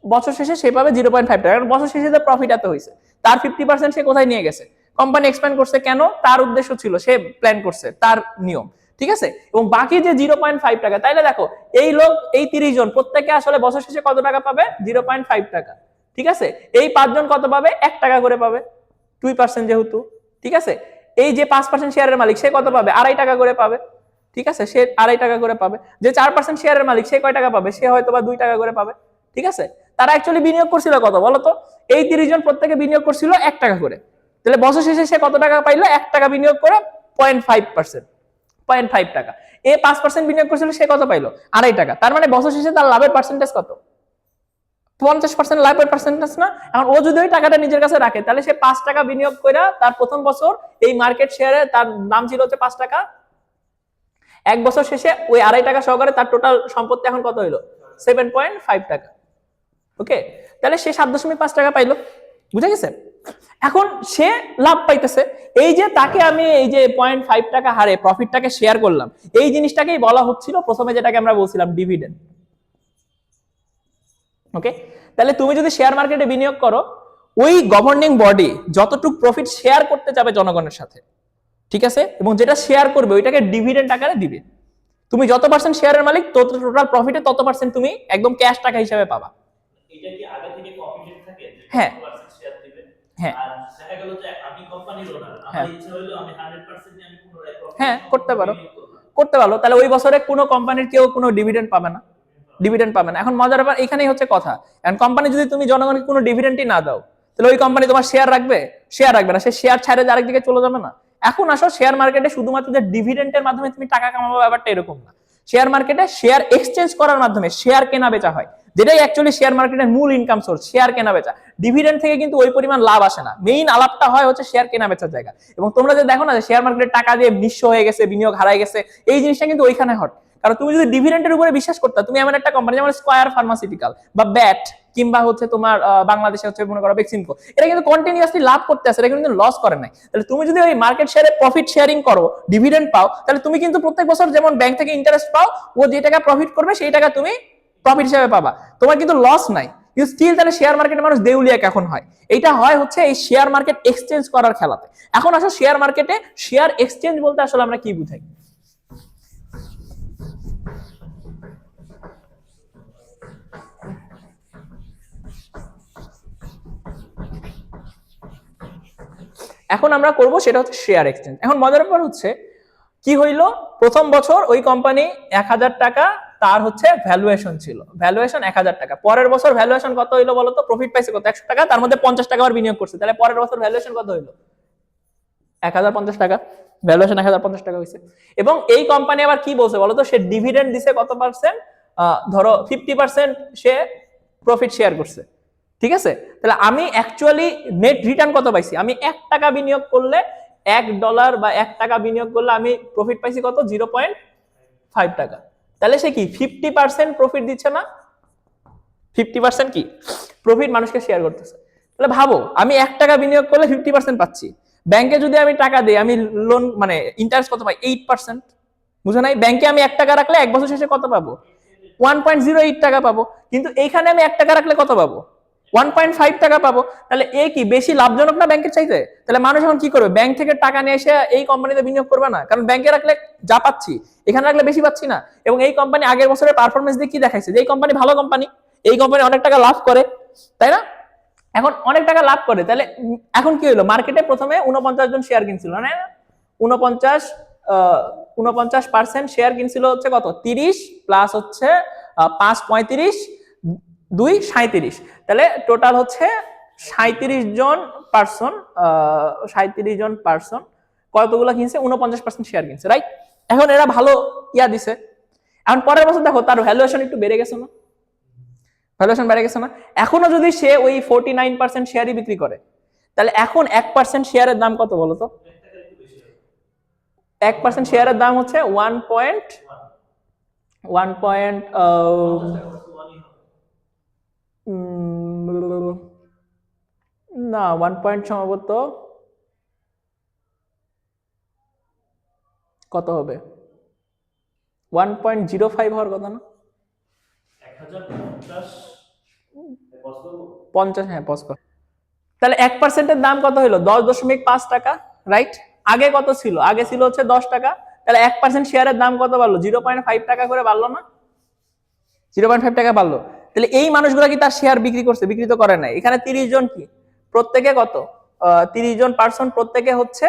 বছর শেষে সে পাবে 0.5 টাকা। কারণ বছর শেষে তো প্রফিট এত হয়েছে, তার 50% সে কোথায় নিয়ে গেছে? কোম্পানি এক্সপ্যান্ড করছে। কেন? তার উদ্দেশ্য ছিল, সে প্ল্যান করছে, তার নিয়ম, ঠিক আছে। এবং বাকি যে 0.5 টাকা, তাইলে দেখো এই লোক, এই 30 জন প্রত্যেকে আসলে বছর শেষে কত টাকা পাবে? 0.5 টাকা, ঠিক আছে। এই 5 জন কত পাবে? 1 টাকা করে পাবে, 2% যেহেতু, ঠিক আছে। এই যে 5% শেয়ারের মালিক, সে কত পাবে? 2.5 টাকা করে পাবে, ঠিক আছে, সে 2.5 টাকা করে পাবে। যে 4% শেয়ারের মালিক, সে কয় টাকা পাবে? সে হয়তো বা 2 টাকা করে পাবে, ঠিক আছে। তারা অ্যাকচুয়ালি বিনিয়োগ করছিল কত বলো তো? এই 30 জন প্রত্যেকে বিনিয়োগ করছিল 1 টাকা করে। তাহলে বছর শেষে সে কত টাকা পাইলো? 1 টাকা বিনিয়োগ করে 0.5%। 0.5 টাকা। এ 5% বিনিয়োগ করেছিল, সে কত পাইলো? 2.5 টাকা। তার মানে বছর শেষে তার লাভের পার্সেন্টেজ কত? 50% লাভের পার্সেন্টেজ না? এখন ও যদি ওই টাকাটা নিজের কাছে রাখে, তাহলে সে 5 টাকা বিনিয়োগ করে তার প্রথম বছর এই মার্কেট শেয়ারে তার দাম ছিল হচ্ছে 5 টাকা। এক বছর শেষে ওই 2.5 টাকা সহকারে তার টোটাল সম্পত্তি এখন কত হইলো? 7.5 টাকা। ওকে, তাহলে সে 7.5 টাকা পাইলো। বুঝা গেছে? এখন সে লাভ পাইতেছে। এই যে তাকে আমি এই যে 0.5 টাকা হারে প্রফিটটাকে শেয়ার করলাম, এই জিনিসটাকেই বলা হচ্ছিল প্রথমে যেটাকে আমরা বলছিলাম ডিভিডেন্ড। ওকে, তাহলে তুমি যদি শেয়ার মার্কেটে বিনিয়োগ করো, ওই গভর্নিং বডি যতটুকু প্রফিট শেয়ার করতে যাবে জনগণের সাথে, ঠিক আছে, এবং যেটা শেয়ার করবে ওইটাকে ডিভিডেন্ড আকারে দিবে। তুমি যত পার্সেন্ট শেয়ারের মালিক, তত টোটাল প্রফিটে তত পার্সেন্ট তুমি একদম ক্যাশ টাকা হিসেবে পাবা। এটা কি আগে থেকে কমিটেড থাকে যে হ্যাঁ 100% শেয়ার দিবেন? হ্যাঁ আর দেখা গেল যে আমি কোম্পানির ওনার, হ্যাঁ আমার ইচ্ছা হলো আমি 100% নিয়ে আমি পুনরায় প্রফিট হ্যাঁ করতে পারো, করতে পারো। তাহলে ওই বছরে কোনো কোম্পানির কেউ কোনো ডিভিডেন্ড পাবে না, ডিভিডেন্ড পাবে না। এখন মজার ব্যাপার এখানেই হচ্ছে কথা, কারণ কোম্পানি যদি তুমি জনগণকে কোনো ডিভিডেন্টই না দাও, তাহলে ওই কোম্পানি তোমার শেয়ার রাখবে? শেয়ার রাখবে না, সে শেয়ার ছাড়ে আরেক দিকে চলে যাবে না। এখন আসো শেয়ার মার্কেটে শুধুমাত্র যে ডিভিডেন্টের মাধ্যমে তুমি টাকা কামাবো ব্যাপারটা এরকম না। শেয়ার মার্কেটে শেয়ার এক্সচেঞ্জ করার মাধ্যমে শেয়ার কেনা বেচা হয়, যেটাই অ্যাকচুয়ালি শেয়ার মার্কেটের মূল ইনকাম সোর্স, শেয়ার কেনা বেচা। ডিভিডেন্ড থেকে কিন্তু ওই পরিমাণ লাভ আসে না, মেইন আলাপটা হয় হচ্ছে শেয়ার কেনা বেচার জায়গা। এবং তোমরা যে দেখো না যে শেয়ার মার্কেটের টাকা দিয়ে নিঃস্ব হয়ে গেছে, বিনিয়োগ হারায় গেছে, এই জিনিসটা কিন্তু ওইখানে হট। কারণ তুমি যদি ডিভিডেন্টের উপরে বিশ্বাস করতে, তুমি এমন একটা কোম্পানি যেমন স্কয়ার ফার্মাসিউটিক্যাল বা ব্যাট কিংবা হচ্ছে তোমার বাংলাদেশে হচ্ছে মনে করো বেক্সিমকো, এটা কিন্তু কন্টিনিউয়াসলি লাভ করতে আছে, এটা কিন্তু লস করে নাই। তাহলে তুমি যদি ওই মার্কেট শেয়ারে প্রফিট শেয়ারিং করো, ডিভিডেন্ড পাও, তাহলে তুমি কিন্তু প্রত্যেক বছর যেমন ব্যাংক থেকে ইন্টারেস্ট পাও, ও যে টাকা প্রফিট করবে সেই টাকা তুমি প্রফিট হিসেবে পাবা, তোমার কিন্তু লস নাই। কিন্তু স্টিল তাহলে শেয়ার মার্কেটে মানুষ দেউলিয়া কখন হয়? এটা হয় হচ্ছে এই শেয়ার মার্কেট এক্সচেঞ্জ করার খেলাতে। এখন আসো শেয়ার মার্কেটে শেয়ার এক্সচেঞ্জ বলতে আসলে আমরা কি বুঝাই? এখন আমরা করব সেটা হচ্ছে শেয়ার এক্সচেঞ্জ। এখন মজার ব্যাপার হচ্ছে কি হইলো, প্রথম বছর ওই কোম্পানি 1000 টাকা তার হচ্ছে ভ্যালুয়েশন ছিল, ভ্যালুয়েশন 1000 টাকা। পরের বছর ভ্যালুয়েশন কত হইলো বলতো? প্রফিট পাইছে কত? 100 টাকা, তার মধ্যে 50 টাকা আবার বিনিয়োগ করছে, তাহলে পরের বছর ভ্যালুয়েশন কত হইলো? 1050 টাকা। ভ্যালুয়েশন 1050 টাকা হইছে। এবং এই কোম্পানি আবার কি বলছে বলতো? সে ডিভিডেন্ড দিছে কত পার্সেন্ট? ধরো 50% সে প্রফিট শেয়ার করছে, ঠিক আছে। তাহলে আমি অ্যাকচুয়ালি নেট রিটার্ন কত পাইছি? আমি 1 টাকা বিনিয়োগ করলে, $1 বা 1 টাকা বিনিয়োগ করলে আমি প্রফিট পাইছি কত? 0.5 টাকা। তাহলে সে কি 50% প্রফিট দিচ্ছে না? 50% কি প্রফিট মানুষকে শেয়ার করতেছে। তাহলে ভাবো, আমি 1 টাকা বিনিয়োগ করলে 50% পাচ্ছি। ব্যাংকে যদি আমি টাকা দিই, আমি লোন মানে ইন্টারেস্ট কত পাই? 8%। বুঝো নাই? ব্যাংকে আমি 1 টাকা রাখলে এক বছর শেষে কত পাবো? 1.08 টাকা পাবো। কিন্তু এইখানে আমি 1 টাকা রাখলে কত পাবো? 1.5 টাকা পাবো। তাহলে এ কি বেশি লাভজনক না ব্যাংকের চাইতে? তাহলে মানুষ এখন কি করবে? ব্যাংক থেকে টাকা নিয়ে এসে এই কোম্পানিতে বিনিয়োগ করবে না, কারণ ব্যাংকে রাখলে যা পাচ্ছি এখানে রাখলে বেশি পাচ্ছি না। এবং এই কোম্পানি আগের বছরের পারফরমেন্স দিয়ে কি দেখাইছে? যে এই কোম্পানি ভালো কোম্পানি, এই কোম্পানি অনেক টাকা লাভ করে, তাই না? এখন অনেক টাকা লাভ করে, তাহলে এখন কি হলো? মার্কেটে প্রথমে 49 জন শেয়ার কিনছিল, না? 49% শেয়ার কিনছিল হচ্ছে কত? 30 প্লাস হচ্ছে 5 35 2 37, তাহলে টোটাল হচ্ছে 37 জন পার্সন। 37 জন পার্সন কতগুলো কিনছে? 49% শেয়ার কিনছে, রাইট? এখন এরা ভালো ইয়া দিছে। এখন পরের বছর দেখো তার ভ্যালুয়েশন একটু বেড়ে গেছে না? ভ্যালুয়েশন বেড়ে গেছে না? এখনো যদি সে ওই 49% শেয়ারই বিক্রি করে, তাহলে এখন 1% শেয়ারের দাম কত বলো তো? 1% শেয়ারের দাম হচ্ছে 1 না 1 পয়েন্ট সম্ভবত কত হবে? 1.05 হওয়ার কথা না? 50, হ্যাঁ পজ কর। তাহলে 1%-এর দাম কত হলো? 10.5 টাকা, রাইট? আগে কত ছিল? আগে ছিল হচ্ছে 10 টাকা। তাহলে 1% শেয়ারের দাম কত বাড়লো? 0.5 টাকা করে বাড়লো না? 0.5 টাকা বাড়লো। তাহলে এই মানুষগুলো কি তার শেয়ার বিক্রি করছে? বিক্রি তো করে নাই। এখানে 30 জন কি প্রত্যেকে কত? 30 জন পার্সন প্রত্যেকে হচ্ছে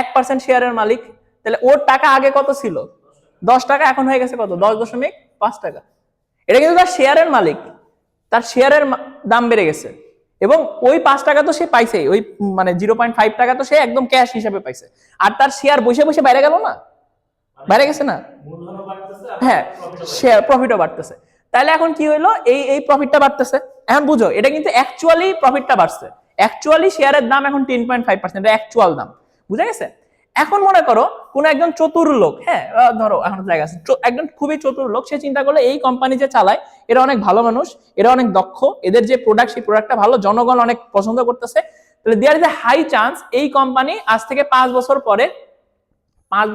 1% শেয়ারের মালিক। তাহলে ওর টাকা আগে কত ছিল? 10 টাকা, এখন হয়ে গেছে কত? 10.5 টাকা। এটা কিন্তু তার শেয়ারের মালিক, তার শেয়ারের দাম বেড়ে গেছে। এবং ওই 5 টাকা তো সে পাইছে, ওই মানে 0.5 টাকা তো সে একদম ক্যাশ হিসাবে পাইছে। আর তার শেয়ার বসে বসে বাইরে গেল না? বাইরে গেছে না? মূলধনও বাড়তেছে, হ্যাঁ, প্রফিটও শেয়ার প্রফিটও বাড়তেছে। তাহলে এখন কি হইলো, এই প্রফিটটা বাড়তেছে। এখন বুঝো এটা কিন্তু অ্যাকচুয়ালি প্রফিটটা বাড়ছে, অ্যাকচুয়ালি শেয়ারের দাম এখন 10.5%, এটা অ্যাকচুয়াল দাম, বুঝা গেছে? এখন মনে করো কোন একজন চতুর লোক, হ্যাঁ ধরো এখন জায়গা আছে, একজন খুবই চতুর লোক, সে চিন্তা করলো এই কোম্পানি যে চালায় এরা অনেক ভালো মানুষ, এরা অনেক দক্ষ, এদের যে প্রোডাক্ট সেই প্রোডাক্টটা ভালো, জনগণ অনেক পছন্দ করতেছে, তাহলে there is a high chance এই কোম্পানি আজ থেকে 5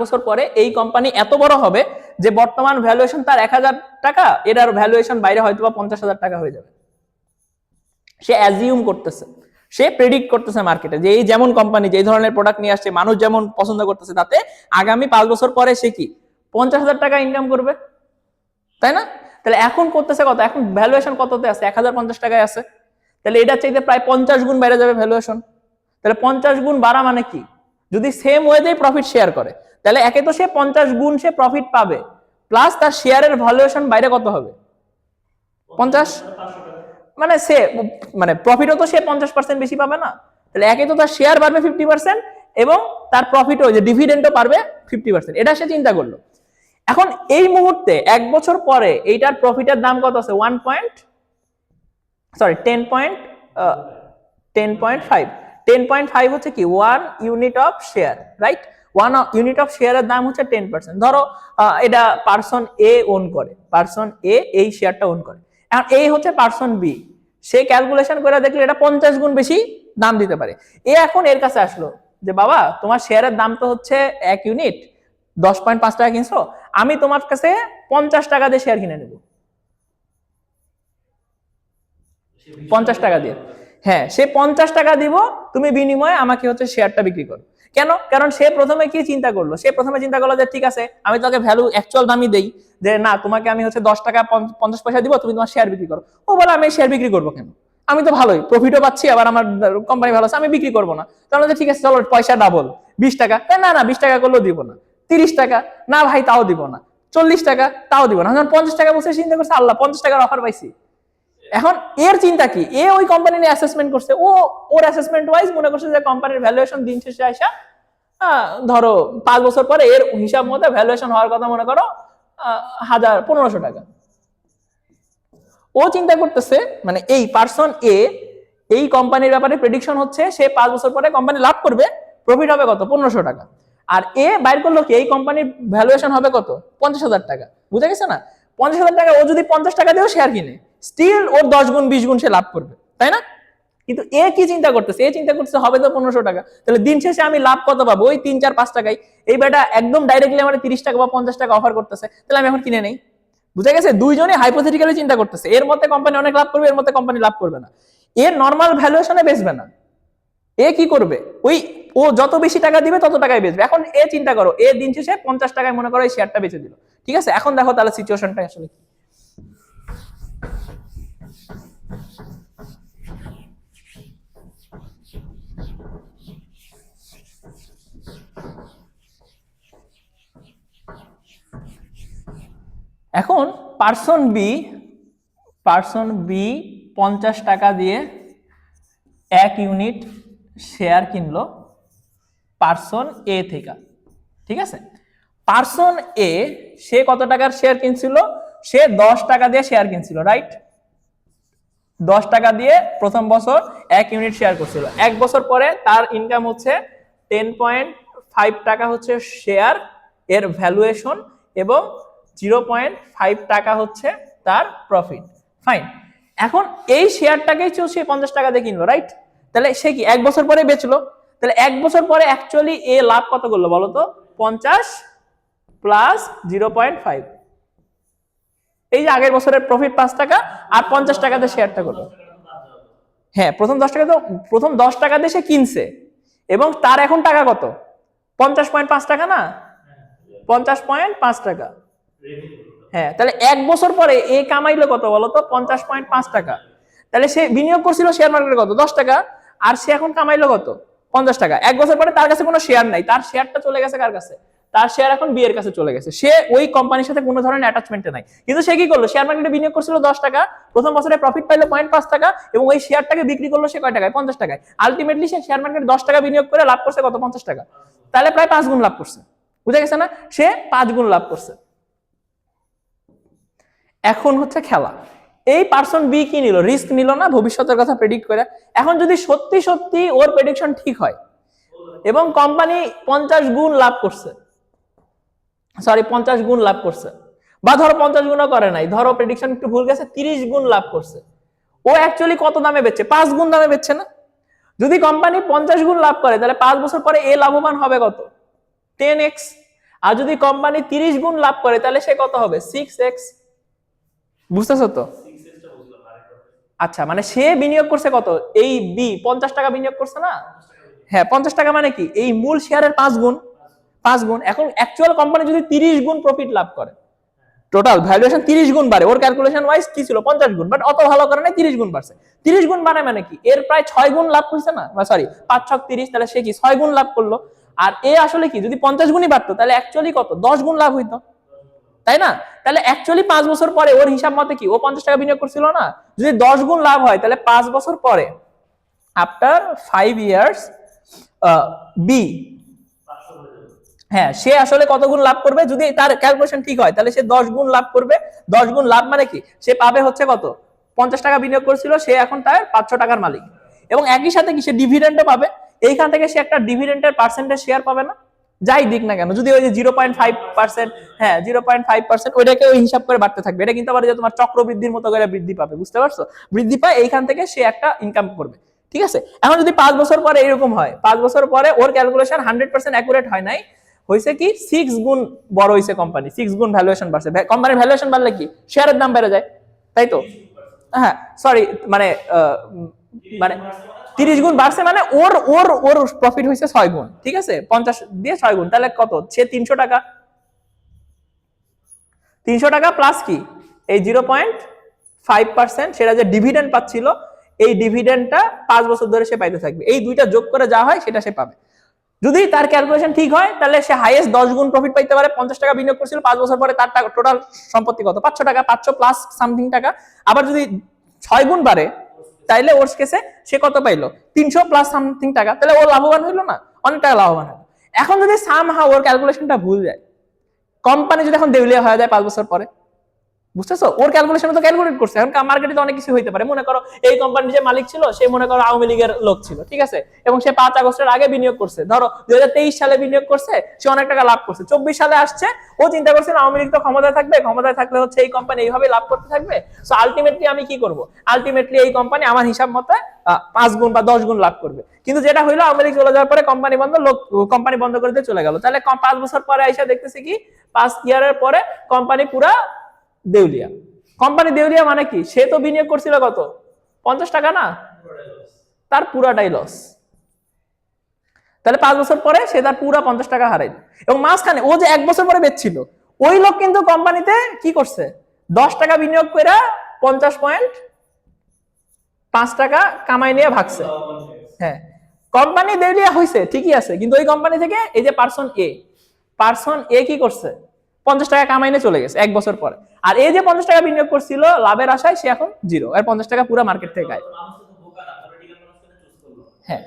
বছর পরে এই কোম্পানি এত বড় হবে যে বর্তমান ভ্যালুয়েশন তার 1,000 টাকা, এটার ভ্যালুয়েশন বাইরে হয়তো বা 50,000 টাকা হয়ে যাবে। সে অ্যাজিউম করতেছে, সে প্রেডিক্ট করতেছে মার্কেটে যে এই যেমন কোম্পানি যে ধরনের প্রোডাক্ট নিয়ে আসছে, মানুষ যেমন পছন্দ করতেছে, তাতে আগামী 5 বছর পরে সে কি 50,000 টাকা ইনকাম করবে, তাই না? তাহলে এখন করতেছে কত, এখন ভ্যালুয়েশন কততে আছে, 1,050 টাকায় আছে, তাহলে এটা চাইতে প্রায় 50 গুণ বেড়ে যাবে ভ্যালুয়েশন। তাহলে 50 গুণ বাড়া মানে কি, যদি সেম ওয়েতেই প্রফিট শেয়ার করে, তাহলে একে তো সে 50 গুণ সে প্রফিট পাবে, প্লাস তার শেয়ারের ভ্যালুয়েশন বাইরে কত হবে, 50, 500 টাকা। মানে সে মানে প্রফিটও তো সে 50% বেশি পাবে না, তাহলে একে তো তার শেয়ার বাড়বে 50% এবং তার প্রফিটও যে ডিভিডেন্ডও পারবে 50%, এটা সে চিন্তা করলো। এখন এই মুহূর্তে 1 বছর পরে এইটার প্রফিটের দাম কত আছে, 10.5 হচ্ছে কি 1 unit of share, right? 1 unit of শেয়ারের দাম হচ্ছে 10%। ধরো এটা পারসন এ ওন করে, পারসন এ এই শেয়ারটা ওন করে, এখন এই হচ্ছে পারসন বি, সে ক্যালকুলেশন করে দেখলে এটা 50 গুণ বেশি দাম দিতে পারে। এ এখন এর কাছে আসলো যে বাবা তোমার শেয়ারের দাম তো হচ্ছে 1 ইউনিট 10.5 টাকা কিনছো, আমি তোমার কাছে 50 টাকা দিয়ে শেয়ার কিনে নেব, 50 টাকা দিয়ে। হ্যাঁ, সে 50 টাকা দিব, তুমি বিনিময়ে আমাকে হচ্ছে শেয়ারটা বিক্রি করো। কেন? কারণ সে প্রথমে কি চিন্তা করলো, সে প্রথমে চিন্তা করলো যে ঠিক আছে আমি তোকে ভ্যালু অ্যাকচুয়াল দামই দেই, যে না তোমাকে আমি হচ্ছে 10 টাকা 50 পয়সা দিব, তুমি তোমার শেয়ার বিক্রি করো। ও বলে আমি শেয়ার বিক্রি করবো কেন, আমি তো ভালোই প্রফিটও পাচ্ছি, আবার আমার কোম্পানি ভালো আছে, আমি বিক্রি করবো না। তাহলে ঠিক আছে চলো পয়সা ডাবল, 20 টাকা, না না 20 টাকা করলেও দিব না, 30 টাকা, না ভাই তাও দিব না, 40 টাকা, তাও দিব না। 50 টাকা বসে চিন্তা করছে আল্লাহ 50 টাকার অফার পাইছি। এখন এর চিন্তা কি, এ ওই কোম্পানি নিয়ে অ্যাসেসমেন্ট করছে, ওর অ্যাসেসমেন্ট ওয়াইজ মনে করছে যে কোম্পানির ভ্যালুয়েশন দিন শেষে আসা ধরো 5 বছর পরে এর হিসাব মতো ভ্যালুয়েশন হওয়ার কথা মনে করো 1,500 টাকা। ও চিন্তা করতেছে মানে এই পারসন এ এই কোম্পানির ব্যাপারে প্রেডিকশন হচ্ছে সে 5 বছর পরে কোম্পানি লাভ করবে, প্রফিট হবে কত 1,500 টাকা, আর এ বাইর করলো কি এই কোম্পানির ভ্যালুয়েশন হবে কত 50,000 টাকা, বুঝা গেছে না? 50,000 টাকা ও যদি 50 টাকা দিয়েও শেয়ার কিনে, স্টিল ওর 10 গুণ 20 গুণ সে লাভ করবে, তাই না? কিন্তু এ কি চিন্তা করতেছে, এ চিন্তা করতেছে হবে তো 1,500 টাকা, তাহলে দিন শেষে আমি লাভ কত পাবো, ওই 3, 4, 5 টাকাই। এই বেটা একদম ডাইরেক্টলি আমার 30 টাকা বা 50 টাকা অফার করতেছে, তাহলে আমি এখন কিনে নেই। বুঝা গেছে? দুইজনে হাইপোথেটিক্যালি চিন্তা করতেছে, এর মধ্যে কোম্পানি অনেক লাভ করবে, এর মধ্যে কোম্পানি লাভ করবে না, এর নরমাল ভ্যালুয়েশনে বেচবে না। এ কি করবে, ওই ও যত বেশি টাকা দিবে তত টাকায় বেচবে। এখন এ চিন্তা করো, এ দিন শেষে 50 টাকায় মনে করো এই শেয়ারটা বেচে দিল, ঠিক আছে? এখন দেখো তাহলে সিচুয়েশনটা আসলে কি। এখন পারসন বি 50 টাকা দিয়ে 1 ইউনিট শেয়ার কিনলো পারসন এ থেকে, ঠিক আছে? পারসন এ সে কত টাকার শেয়ার কিনছিল, সে 10 টাকা দিয়ে শেয়ার কিনছিল, রাইট? 10 টাকা দিয়ে প্রথম বছর 1 ইউনিট শেয়ার করছিল, 1 বছর পরে তার ইনকাম হচ্ছে 10.5 টাকা হচ্ছে শেয়ার এর ভ্যালুয়েশন এবং 0.5 টাকা হচ্ছে তার প্রফিট, ফাইন। এখন এই শেয়ারটাকেই সে 50 টাকা দিয়ে কিনলো, রাইট? তাহলে সে কি 1 বছর পরে বেচলো, তাহলে 1 বছর পরে অ্যাকচুয়ালি এ লাভ কত করলো বলো তো, 50 প্লাস 0.5, এই যে আগের বছরের প্রফিট 5 টাকা আর 50 টাকাতে শেয়ারটা করলো। হ্যাঁ, প্রথম 10 টাকা দিয়ে সে কিনছে এবং তার এখন টাকা কত 50.5 টাকা না, 50.5 টাকা। হ্যাঁ, তাহলে 1 বছর পরে এ কামাইলো কত বলতো 50.5 টাকা। তাহলে সে বিনিয়োগ করছিল শেয়ার মার্কেটে কত 10 টাকা, আর সে এখন কামাইলো কত 50 টাকা। 1 বছর পরে তার কাছে কোনো শেয়ার নাই, তার শেয়ারটা চলে গেছে কার কাছে, তার শেয়ার এখন বি এর কাছে চলে গেছে, সে ওই কোম্পানির সাথে কোনো ধরনের অ্যাটাচমেন্টে নাই। কিন্তু সে কি করলো, শেয়ার মার্কেটে বিনিয়োগ করছিল 10 টাকা, প্রথম বছরে প্রফিট পাইলো 0.5 টাকা এবং ওই শেয়ারটাকে বিক্রি করলো সে কয় টাকায় 50 টাকায়। আলটিমেটলি সে শেয়ার মার্কেটে 10 টাকা বিনিয়োগ করে লাভ করছে কত 50 টাকা, তাহলে প্রায় 5 গুণ লাভ করছে। বুঝা গেছে না? সে 5 গুণ লাভ করছে। এখন হচ্ছে খেলা, এই পারসন বি কি নিল? রিস্ক নিল না ভবিষ্যতের কথা প্রেডিক্ট করে। এখন যদি সত্যি সত্যি ওর প্রেডিকশন ঠিক হয় এবং কোম্পানি 50 গুণ লাভ করছে, সরি 50 গুণ লাভ করছে, বা ধরো 50 গুণও করে নাই, ধরো প্রেডিকশন একটু ভুল গেছে, 30 গুণ লাভ করছে, ও অ্যাকচুয়ালি কত দামে বেচছে? 5 গুণ দামে বেচছে না? যদি কোম্পানি 50 গুণ লাভ করে তাহলে 5 বছর পরে এ লাভবান হবে কত? 10x। আর যদি কোম্পানি 30 গুণ লাভ করে তাহলে সে কত হবে? 6x। বুঝতেছো তো? 6x টা বুঝলাম আরেকটা। আচ্ছা, মানে সে বিনিয়োগ করছে কত? এই বি 50 টাকা বিনিয়োগ করছে না? হ্যাঁ, 50 টাকা মানে কি? এই মূল শেয়ারের 5 গুণ। 5 গুণ। এখন অ্যাকচুয়াল কোম্পানি যদি 30 গুণ প্রফিট লাভ করে, টোটাল ভ্যালুয়েশন 30 গুণ বাড়ে, ওর ক্যালকুলেশন ওয়াইজ কি ছিল? 50 গুণ, বাট অত ভালো করে না, 30 গুণ বাড়ছে। 30 গুণ বাড়ে মানে কি? এর প্রায় 6 গুণ লাভ হইছে না? বা সরি 5 6 30, তাহলে সে কি 6 গুণ লাভ করলো। আর এ আসলে কি, যদি 50 গুণই বাড়তো তাহলে অ্যাকচুয়ালি কত? 10 গুণ লাভ হইতো, তাই না? তাহলে অ্যাকচুয়ালি 5 বছর পরে ওর হিসাব মতে কি, ও 50 টাকা বিনিয়োগ করছিল না, যদি 10 গুণ লাভ হয় তাহলে 5 বছর পরে, আফটার 5 ইয়ার্স, বি, 500 হয়ে যাবে। হ্যাঁ, সে আসলে কত গুণ লাভ করবে? যদি তার ক্যালকুলেশন ঠিক হয় তাহলে সে 10 গুণ লাভ করবে। 10 গুণ লাভ মানে কি? সে পাবে হচ্ছে কত? 50 টাকা বিনিয়োগ করেছিল, সে এখন তার 500 টাকার মালিক। এবং একই সাথে কি, সে ডিভিডেন্ডও পাবে। এইখান থেকে সে একটা ডিভিডেন্ডের পার্সেন্টেজ শেয়ার পাবে না? যাই দিক না কেন, যদি ওই যে 0.5%, হ্যাঁ 0.5%, ওইটাকে ওই হিসাব করে বাড়তে থাকবে। এটা কিন্তু আবার যে তোমার চক্রবৃদ্ধির মতো করে বৃদ্ধি পাবে, বুঝতে পারছো? বৃদ্ধি পায়, এইখান থেকে সে একটা ইনকাম করবে। ঠিক আছে? এখন যদি 5 বছর পরে এরকম হয়, 5 বছর পরে ওর ক্যালকুলেশন 100% অ্যাকুরেট হয় নাই, হয়েছে কি 6 গুণ বড় হয়েছে কোম্পানি, 6 গুণ ভ্যালুয়েশন বাড়ছে। কোম্পানির ভ্যালুয়েশন বাড়লে কি, শেয়ারের দাম বেড়ে যায়, তাই তো? হ্যাঁ, সরি, মানে মানে 30 গুণ বাড়ছে মানে ওর ওর ওর প্রফিট হয়েছে 6 গুণ। ঠিক আছে? 50 দিয়ে 6 গুণ, তাহলে কত? সে 300 টাকা, 300 টাকা প্লাস কি, এই 0.5% সেটা যে ডিভিডেন্ড পাচ্ছিল, এই ডিভিডেন্ডটা 5 বছর ধরে সে পাইতে থাকবে। এই দুইটা যোগ করে যা হয় সেটা সে পাবে। যদি তার ক্যালকুলেশন ঠিক হয় তাহলে সে হাইয়েস্ট 10 গুণ প্রফিট পাইতে পারে। 50 টাকা বিনিয়োগ করেছিল, 5 বছর পরে তার টোটাল সম্পত্তি কত? 500 টাকা, 500 প্লাস সামথিং টাকা। আবার যদি 6 গুণ বাড়ে তাইলে ওর কেসে সে কত পাইলো? 300 প্লাস সামথিং টাকা। তাহলে ও লাভবান হইলো না? অনেক টাকা লাভবান হলো। এখন যদি সামহাউ ওর ক্যালকুলেশনটা ভুল যায়, কোম্পানি যদি এখন দেউলিয়া হয়ে যায় 5 বছর পরে, বুঝতেছো? ওর ক্যালকুলেশন তো ক্যালকুলেট করছে। এখন মার্কেটে তো অনেক কিছু হইতে পারে। মনে করো এই কোম্পানির যে মালিক ছিল সে মনে করো আওয়ামী লীগের লোক ছিল, ঠিক আছে, এবং সে 5 আগস্টের আগে বিনিয়োগ করছে, ধরো 2023 সালে বিনিয়োগ করছে, সে অনেক টাকা লাভ করছে। 24 সালে আসছে, ও চিন্তা করছে আওয়ামী লীগ তো ক্ষমতায় থাকবে, ক্ষমতায় থাকলে হচ্ছে এই কোম্পানি এইভাবে লাভ করতে থাকবে, সো আলটিমেটলি আমি কি করব? আলটিমেটলি এই কোম্পানি আমার হিসাব মতে 5 গুণ বা 10 গুণ লাভ করবে। কিন্তু যেটা হইলো, আওয়ামী লীগ চলে যাওয়ার পরে কোম্পানি বন্ধ, লোক কোম্পানি বন্ধ করে দিয়ে চলে গেল। তাহলে 5 বছর পরে আইসা দেখতেছি কি, 5 ইয়ারের পরে কোম্পানি পুরা দেউলিয়া। কোম্পানি দেউলিয়া মানে কি, সে তো বিনিয়োগ করছিল কত? 50 টাকা না? তার পুরাটাই লস। তাহলে 5 বছর পরে সে তার পুরা 50 টাকা হারাইল। এবং মাঝখানে ও যে 1 বছর পরে বেচছিল, ওই লোক কিন্তু কোম্পানিতে কি করছে? 10 টাকা বিনিয়োগ করে 50.5 টাকা কামাই নিয়ে ভাগছে। হ্যাঁ, কোম্পানি দেউলিয়া হইছে ঠিকই আছে, কিন্তু ওই কোম্পানি থেকে এই যে পার্সন এ কি করছে? 50 টাকা কামাইনে চলে গেছে 1 বছর পরে। আর এই যে 50 টাকা বিনিয়োগ করছিল লাভের আশায়, সে এখন জিরো। আর 50 টাকা পুরো মার্কেট থেকে গায়। হ্যাঁ,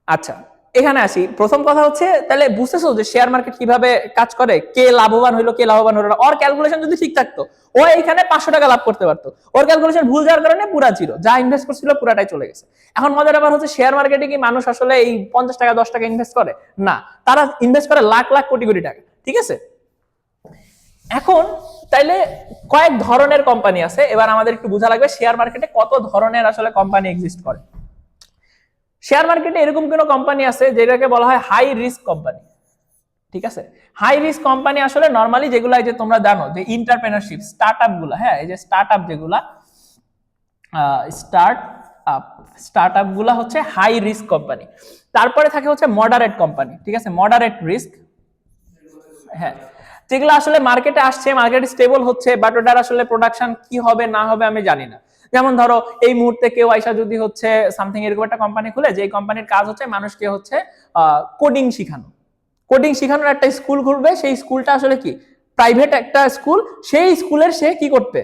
আচ্ছা, এখানে আসি। প্রথম কথা হচ্ছে, তাহলে বুঝতেছো যে শেয়ার মার্কেট কিভাবে কাজ করে, কে লাভবান হইলো কে লাভবান হলো না। ওর ক্যালকুলেশন যদি ঠিক থাকতো, ও এইখানে 500 টাকা লাভ করতে পারতো। ওর ক্যালকুলেশন ভুল যাওয়ার কারণে পুরা জিরো, যা ইনভেস্ট করছিল পুরাটাই চলে গেছে। এখন মজার ব্যাপার হচ্ছে, শেয়ার মার্কেটে কি মানুষ আসলে এই 50 টাকা 10 টাকা ইনভেস্ট করে? না, তারা ইনভেস্ট করে লাখ লাখ কোটি কোটি টাকা। ঠিক আছে? এখন তাইলে কয়েক ধরনের কোম্পানি আছে। এবার আমাদের একটু বোঝা লাগবে শেয়ার মার্কেটে কত ধরনের আসলে কোম্পানি এক্সিস্ট করে। শেয়ার মার্কেটে এরকম কোন কোম্পানি আছে যেটাকে বলা হয় হাই রিস্ক কোম্পানি। ঠিক আছে? হাই রিস্ক কোম্পানি আসলে নরমালি যেগুলো, এই যে তোমরা জানো যে এন্টারপ্রেনারশিপ, স্টার্টআপ গুলা, হ্যাঁ, এই যে স্টার্টআপ যেগুলা, স্টার্টআপ গুলা হচ্ছে হাই রিস্ক কোম্পানি। তারপরে থাকে হচ্ছে মডারেট কোম্পানি। ঠিক আছে? মডারেট রিস্ক, হ্যাঁ, যেগুলো আসলে মার্কেটে আসছে, মার্কেটে স্টেবল হচ্ছে, বাট ওটার আসলে প্রোডাকশন কি হবে না হবে আমি জানি না। যেমন ধরো এই মুহূর্তে কেউ আইসা যদি হচ্ছে সামথিং এরকম একটা কোম্পানি খুলে, যে কোম্পানির কাজ হচ্ছে মানুষকে হচ্ছে কোডিং শিখানো, কোডিং শিখানোর একটা স্কুল খুলবে। সেই স্কুলটা আসলে কি প্রাইভেট একটা স্কুল, সেই স্কুলের সে কি করতে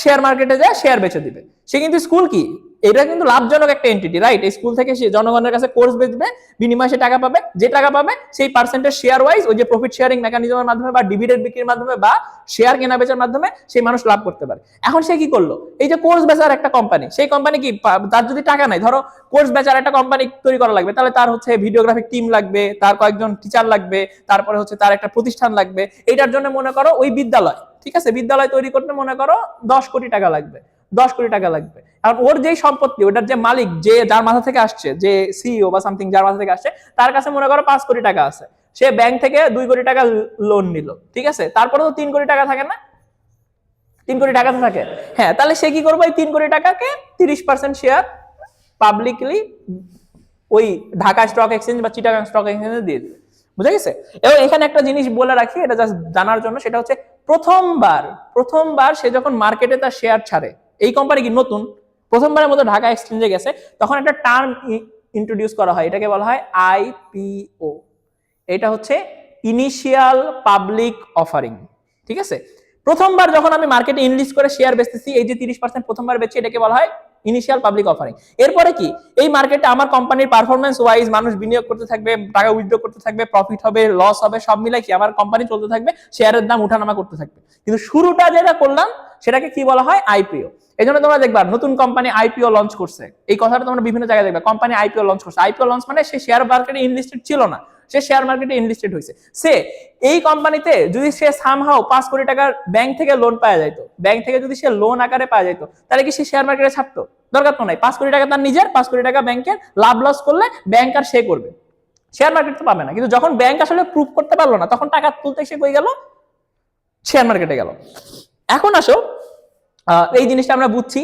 শেয়ার মার্কেটে যায় শেয়ার বেচে দিবে। সে কিন্তু স্কুল কি, এটা কিন্তু লাভজনক একটা এন্টিটি, রাইট? এই স্কুল থেকে সে জনগণের কাছে কোর্স বেচবে, বিনিময়ে সে টাকা পাবে, যে টাকা পাবে সেই পার্সেন্টেজ শেয়ার ওয়াইজ ওই যে প্রফিট শেয়ারিং মেকানিজমের মাধ্যমে বা ডিভিডেন্ড বিক্রির মাধ্যমে বা শেয়ার কেনা বেচার মাধ্যমে সেই মানুষ লাভ করতে পারে। এখন সে কি করলো, এই যে কোর্স বেচার একটা কোম্পানি, সেই কোম্পানি কি, তার যদি টাকা নাই, ধরো কোর্স বেচার একটা কোম্পানি তৈরি করা লাগবে, তাহলে তার হচ্ছে ভিডিওগ্রাফিক টিম লাগবে, তার কয়েকজন টিচার লাগবে, তারপরে হচ্ছে তার একটা প্রতিষ্ঠান লাগবে। এইটার জন্য মনে করো ওই বিদ্যালয়, ঠিক আছে, বিদ্যালয় তৈরি করতে মনে করো 10 কোটি টাকা লাগবে, 10 কোটি টাকা লাগবে। আর ওর যেই সম্পত্তি, ওটার যে মালিক, যে যার মাথা থেকে আসছে, যে সিইও বা সামথিং যার মাথা থেকে আসছে, তার কাছে মনে করো 5 কোটি টাকা আছে, সে ব্যাংক থেকে 2 কোটি টাকা লোন নিল, ঠিক আছে, তারপরে তো 3 কোটি টাকা থাকে না, 3 কোটি টাকা তো থাকে। হ্যাঁ, তাহলে সে কি করবে, এই 3 কোটি টাকাকে 30% শেয়ার পাবলিকলি ওই ঢাকা স্টক এক্সচেঞ্জ বা চিটাগাং স্টক এক্সচেঞ্জে দিয়ে দিবে। বুঝা গেছে? এবং এখানে একটা জিনিস বলে রাখি, এটা জাস্ট জানার জন্য, সেটা হচ্ছে প্রথমবার সে যখন মার্কেটে তার শেয়ার ছাড়ে, এই কোম্পানি কি নতুন, প্রথমবারের মতো ঢাকা এক্সচেঞ্জে গেছে, তখন একটা টার্ম ইন্ট্রোডিউস করা হয়, এটাকে বলা হয় আইপিও। এটা হচ্ছে ইনিশিয়াল পাবলিক অফারিং, ঠিক আছে? প্রথমবার যখন আমি মার্কেটে ইনলিস্ট করে শেয়ার বেচতেছি, এই যে 30% প্রথমবার বেচছি, এটাকে বলা হয় ইনিশিয়াল পাবলিক অফারিং। এরপরে কি, এই মার্কেটে আমার কোম্পানির পারফরমেন্স ওয়াইজ মানুষ বিনিয়োগ করতে থাকবে, টাকা উইথড্র করতে থাকবে, প্রফিট হবে, লস হবে, সব মিলাই কি আমার কোম্পানি চলতে থাকবে, শেয়ারের দাম উঠানামা করতে থাকবে। কিন্তু শুরুটা যেটা করলাম সেটাকে কি বলা হয়, আইপিও। এই জন্য তোমরা দেখবা নতুন কোম্পানি আইপিও লঞ্চ করছে, এই কথাটা তোমরা বিভিন্ন জায়গায় দেখবে, কোম্পানি আইপিও লঞ্চ করছে। আইপিও লঞ্চ মানে সে শেয়ার মার্কেটে ইনলিস্টেড ছিল না, সে শেয়ার মার্কেটে ইনলিস্টেড হয়েছে। সে এই কোম্পানিতে যদি সে সামহাও 5 কোটি টাকার ব্যাংক থেকে লোন পাওয়া যাইতো, ব্যাংক থেকে যদি সে লোন আকারে পাওয়া যাইতো, তাহলে কি সে শেয়ার মার্কেটে ছাড়তো? দরকার তো নাই। 5 কোটি টাকা তার নিজের, 5 কোটি টাকা ব্যাংকের, লাভ লস করলে ব্যাংক আর সে করবে, শেয়ার মার্কেট তো পাবে না। কিন্তু যখন ব্যাংক আসলে প্রুভ করতে পারলো না, তখন টাকা তুলতে সে কই গেল, শেয়ার মার্কেটে গেল। এখন আসো, এই জিনিসটা আমরা বুঝছি,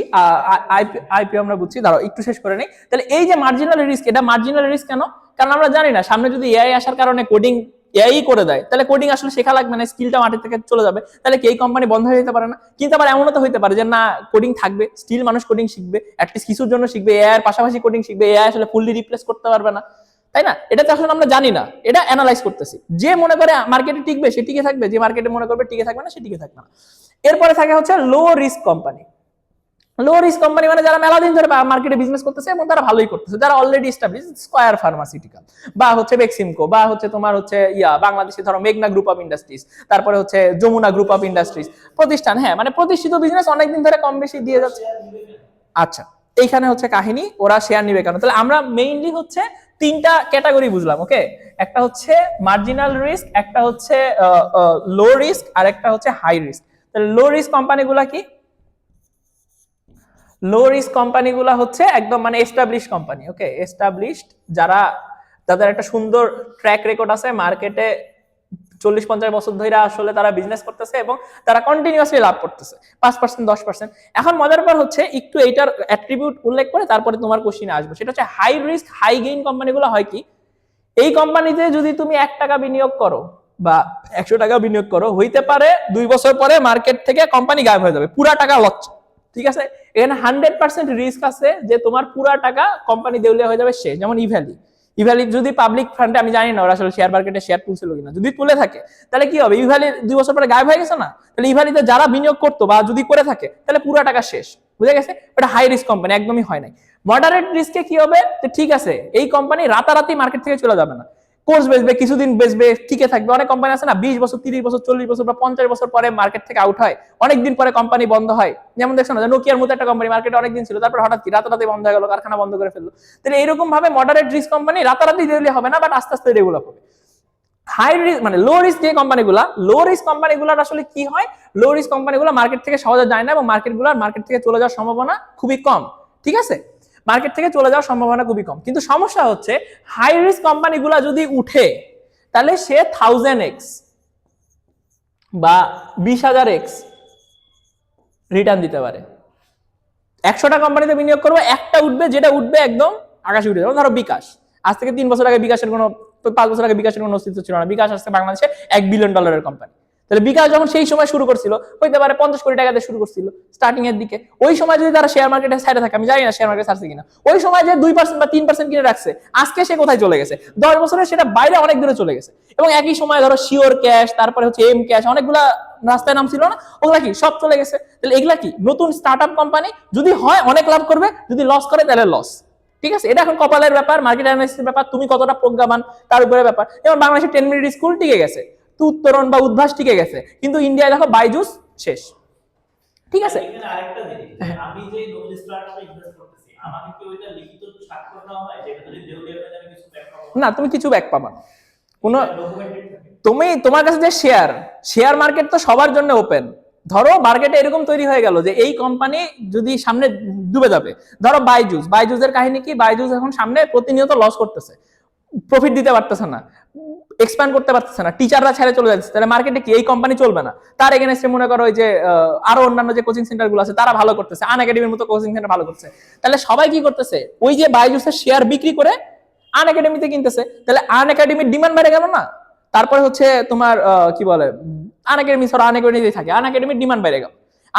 আইপিও আমরা বুঝছি, দাঁড়াও একটু শেষ করে নেই। তাহলে এই যে মার্জিনাল রিস্ক, এটা মার্জিনাল রিস্ক কেন? কারণ আমরা জানি না সামনে যদি এআই আসার কারণে কোডিং এআই করে দেয়, তাহলে কোডিং আসলে শেখা লাগবে না, স্কিলটা মাটি থেকে চলে যাবে, তাহলে কি এই কোম্পানি বন্ধ হয়ে যেতে পারে না? কিন্তু আবার এমনও তো হইতে পারে যে না, কোডিং থাকবে, স্টিল মানুষ কোডিং শিখবে, অ্যাটলিস্ট কিছুর জন্য শিখবে, এআই এর পাশাপাশি কোডিং শিখবে, এআই আসলে ফুললি রিপ্লেস করতে পারবে না, তাই না? এটা তো আসলে আমরা জানি না, এটা অ্যানালাইজ করতেছি। যে মনে করে মার্কেটে টিকবে সে টিকে থাকবে, যে মার্কেটে মনে করবে টিকে থাকবে না সে টিকে থাকবে না। এরপরে থাকে হচ্ছে low risk company. Low risk company মানে যারা মেলা দিন ধরে মার্কেটে বিজনেস করতেছে এবং তারা ভালোই করতেছে, যারা অলরেডি এস্টাবলিশ, স্কয়ার ফার্মাসিউটিক্যাল বা হচ্ছে বেক্সিমকো বা হচ্ছে তোমার হচ্ছে বাংলাদেশে ধরো মেঘনা গ্রুপ অফ ইন্ডাস্ট্রিজ, তারপরে হচ্ছে যমুনা গ্রুপ অফ ইন্ডাস্ট্রিজ প্রতিষ্ঠান। হ্যাঁ, মানে প্রতিষ্ঠিত বিজনেস, অনেকদিন ধরে কম বেশি দিয়ে যাচ্ছে। আচ্ছা, এইখানে হচ্ছে কাহিনী, ওরা শেয়ার নিবে কেন? তাহলে আমরা মেইনলি হচ্ছে 3টা ক্যাটাগরি বুঝলাম, ওকে? একটা হচ্ছে মার্জিনাল রিস্ক, একটা হচ্ছে লো রিস্ক, আর একটা হচ্ছে হাই রিস্ক। তাহলে লো রিস্ক কোম্পানিগুলা কি? লো রিস্ক কোম্পানিগুলো হচ্ছে একদম মানে এস্টাবলিশ কোম্পানি, ওকে? এস্টাবলিশড, যারা, যাদের একটা সুন্দর ট্র্যাক রেকর্ড আছে, মার্কেটে 40-50 বছর ধরে আসলে তারা বিজনেস করতেছে এবং তারা কন্টিনিউয়াসলি লাভ করতেছে 5%, 10%। এখন মজার ব্যাপার হচ্ছে একটু এইটার অ্যাট্রিবিউট উল্লেখ করে তারপরে তোমার কোশ্চেনে আসবো, সেটা হচ্ছে হাই রিস্ক হাই গেইন কোম্পানিগুলো হয় কি, এই কোম্পানিতে যদি তুমি 1 টাকা বিনিয়োগ করো বা 100 টাকা বিনিয়োগ করো, হইতে পারে 2 বছর পরে মার্কেট থেকে কোম্পানি গায়েব হয়ে যাবে, পুরা টাকা লস, ঠিক আছে? এখানে 100% রিস্ক আছে যে তোমার পুরা টাকা কোম্পানি দেউলিয়া হয়ে যাবে শেষ। যেমন ইভ্যালি যদি পাবলিক ফান্ডে, আমি জানি না ওরা আসলে শেয়ার মার্কেটে শেয়ার তুলছিল কিনা, যদি তুলে থাকে তাহলে কি হবে, ইভ্যালি 2 বছর পরে গায়েব হয়ে গেছে না, তাহলে ইভ্যালিতে যারা বিনিয়োগ করতো বা যদি করে থাকে তাহলে পুরা টাকা শেষ। বুঝে গেছে? ওটা হাই রিস্ক কোম্পানি, একদমই হয় নাই। মডারেট রিস্কে কি হবে, যে ঠিক আছে এই কোম্পানি রাতারাতি মার্কেট থেকে চলে যাবে না, কোর্স বেচবে, কিছুদিন বেচবে, টিকে থাকবে। অনেক কোম্পানি আছে না 20 বছর, 30 বছর, 40 বছর বা 50 বছর পরে মার্কেট থেকে আউট হয়, অনেকদিন পরে কোম্পানি বন্ধ হয়। যেমন দেখছো না, নোকিয়ার মতো একটা কোম্পানি মার্কেটে অনেকদিন ছিল, তারপর হঠাৎ কি রাতারাতি বন্ধ হয়ে গেল, কারখানা বন্ধ করে ফেললো। তাহলে এরকম ভাবে মডারেট রিস্ক কোম্পানি রাতারাতি ডেভেলপ হবে না, বাট আস্তে আস্তে ডেভেলপ হবে। হাই রিস্ক মানে লো রিস্ক যে কোম্পানিগুলা, লো রিস্ক কোম্পানিগুলোর আসলে কি হয়, লো রিস্ক কোম্পানিগুলো মার্কেট থেকে সহজে যায় না এবং মার্কেট থেকে চলে যাওয়ার সম্ভাবনা খুবই কম, ঠিক আছে? মার্কেট থেকে চলে যাওয়ার সম্ভাবনা খুবই কম। কিন্তু সমস্যা হচ্ছে হাই রিস্ক কোম্পানিগুলো যদি উঠে, তাহলে সে 1000x বা 20,000x রিটার্ন দিতে পারে। 100টা কোম্পানিতে বিনিয়োগ করবো, একটা উঠবে, যেটা উঠবে একদম আকাশে উঠে যাবে। ধরো বিকাশ, আজ থেকে 3 বছর আগে বিকাশের কোনো, 5 বছর আগে বিকাশের কোনো অস্তিত্ব ছিল না, বিকাশ আসছে বাংলাদেশে $1 বিলিয়ন কোম্পানি। তাহলে বিকাশ যখন সেই সময় শুরু করছিল, হইতে পারে 50 কোটি টাকা দিয়ে শুরু করছিল স্টার্টিং এর দিকে, ওই সময় যদি তারা শেয়ার মার্কেটে সাইডে থাকে, আমি জানি না শেয়ার মার্কেট ছাড়ছে কিনা, ওই সময় যে 2% বা 3% কিনে রাখছে, আজকে সে কোথায় চলে গেছে, 10 বছরে সেটা বাইরে অনেক দূরে চলে গেছে। এবং একই সময় ধরো শিওর ক্যাশ, তারপরে হচ্ছে এম ক্যাশ, অনেকগুলা রাস্তায় নাম ছিল না, ওগুলা কি সব চলে গেছে। তাহলে এগুলা কি নতুন স্টার্টআপ কোম্পানি, যদি হয় অনেক লাভ করবে, যদি লস করে তাহলে লস। ঠিক আছে, এটা এখন কপালের ব্যাপার, মার্কেট অ্যানালিসিসের ব্যাপার, তুমি কতটা প্রজ্ঞাবান তার উপরে ব্যাপার। যেমন বাংলাদেশের 10 মিনিট স্কুল টিকে গেছে, উত্তরণ বা উদ্ভাস টিকে গেছে, কিন্তু ইন্ডিয়ায় দেখো বাইজুস শেষ। ঠিক আছে, এখানে আরেকটা জিনিস, আমি যে নতুন স্টার্টআপে ইনভেস্ট করতেছি, আমাকে কি ওইটা লিখিত স্বাক্ষর দেওয়া হয় যেটা যদি দেউলিয়া হয়ে যায় আমি কিছু ব্যাক পাবো? না তুমি কিছু ব্যাক পাবা না, কোনো ডকুমেন্টেড থাকে। তুমি তোমার কাছে যে শেয়ার মার্কেট তো সবার জন্য ওপেন। ধরো মার্কেটে এরকম তৈরি হয়ে গেল যে এই কোম্পানি যদি সামনে ডুবে যাবে, ধরো বাইজুসের কাহিনী কি, বাইজুস এখন সামনে প্রতিনিয়ত লস করতেছে, প্রফিট দিতে পারতেছে না, এক্সপ্যান্ড করতে পারতেছে না, টিচাররা ছেড়ে চলে যাচ্ছে, তাহলে মার্কেটে কি এই কোম্পানি চলবে না? তার এগেনস্টে মনে করো ওই যে আরো অন্যান্য যে কোচিং সেন্টার গুলো আছে তারা ভালো করতেছে, আনএকাডেমির মতো কোচিং সেন্টার ভালো করতেছে, তাহলে সবাই কি করতেছে, ওই যে বাইজুসের শেয়ার বিক্রি করে আনএকাডেমিতে কিনতেছে, তাহলে আনএকাডেমির ডিমান্ড বেড়ে গেল না? তারপরে হচ্ছে তোমার কি বলে, আনএকাডেমি সর আনএকাডেমি থাকে, আনএকাডেমির ডিমান্ড বেড়ে গেল,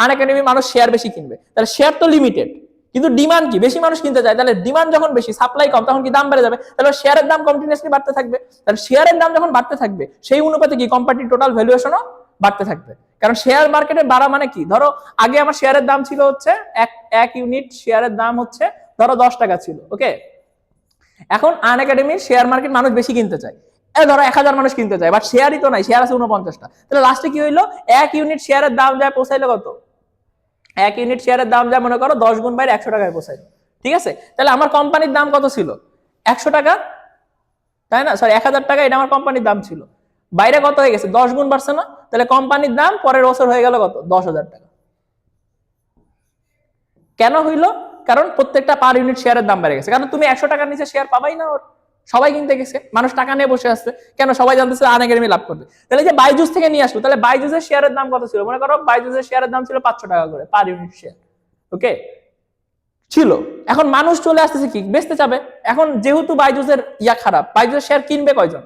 আনএকাডেমি মানুষ শেয়ার বেশি কিনবে, তাহলে শেয়ার তো লিমিটেড, কিন্তু ডিমান্ড কি বেশি মানুষ কিনতে চায়, তাহলে ডিমান্ড যখন বেশি সাপ্লাই কম তখন কি দাম বেড়ে যাবে, তাহলে শেয়ারের দাম কন্টিনিউয়াসলি বাড়তে থাকবে, তাহলে শেয়ারের দাম যখন বাড়তে থাকবে সেই অনুপাতে কি কোম্পানির টোটাল ভ্যালুয়েশনও বাড়তে থাকবে। কারণ শেয়ার মার্কেটে বাড়া মানে কি, ধরো আগে আমার শেয়ারের দাম ছিল হচ্ছে এক ইউনিট শেয়ারের দাম হচ্ছে ধরো 10 টাকা ছিল, ওকে, এখন আনএকাডেমির শেয়ার মার্কেট মানুষ বেশি কিনতে চায়, ধরো 1000 মানুষ কিনতে চায়, বাট শেয়ারই তো নাই, শেয়ার আছে 49টা, তাহলে লাস্টে কি হইলো, এক ইউনিট শেয়ারের দাম যায় পৌঁছাইলো কত, এক ইউনিট শেয়ারের দাম যায় মনে করো 10 গুণ বাইরে 100 টাকায় পৌঁছাইলো। ঠিক আছে, তাহলে আমার কোম্পানির দাম কত ছিল, 100 টাকা, তাই না, সরি 1000 টাকা, এটা আমার কোম্পানির দাম ছিল, বাইরে কত হয়ে গেছে 10 গুণ বাড়ছে না, তাহলে কোম্পানির দাম পরের বছর হয়ে গেল কত, 10,000 টাকা। কেন হইলো, কারণ প্রত্যেকটা পার ইউনিট শেয়ারের দাম বেড়ে গেছে, কারণ তুমি 100 টাকার নিচে শেয়ার পাবাই না, ওর সবাই কিনতে গেছে, মানুষ টাকা নিয়ে বসে আসছে, কেন সবাই জানতেছে আনএকাডেমি লাভ করবে। তাহলে যে বাইজুস থেকে নিয়ে আসলো, তাহলে বাইজুসের শেয়ারের দাম কত ছিল, মনে করো বাইজুসের শেয়ারের দাম ছিল 500 টাকা করে পার ইউনিট শেয়ার, ওকে ছিল, এখন মানুষ চলে আসতেছে কি বেচতে যাবে, এখন যেহেতু বাইজুসের খারাপ, বাইজুসের শেয়ার কিনবে কয়জন,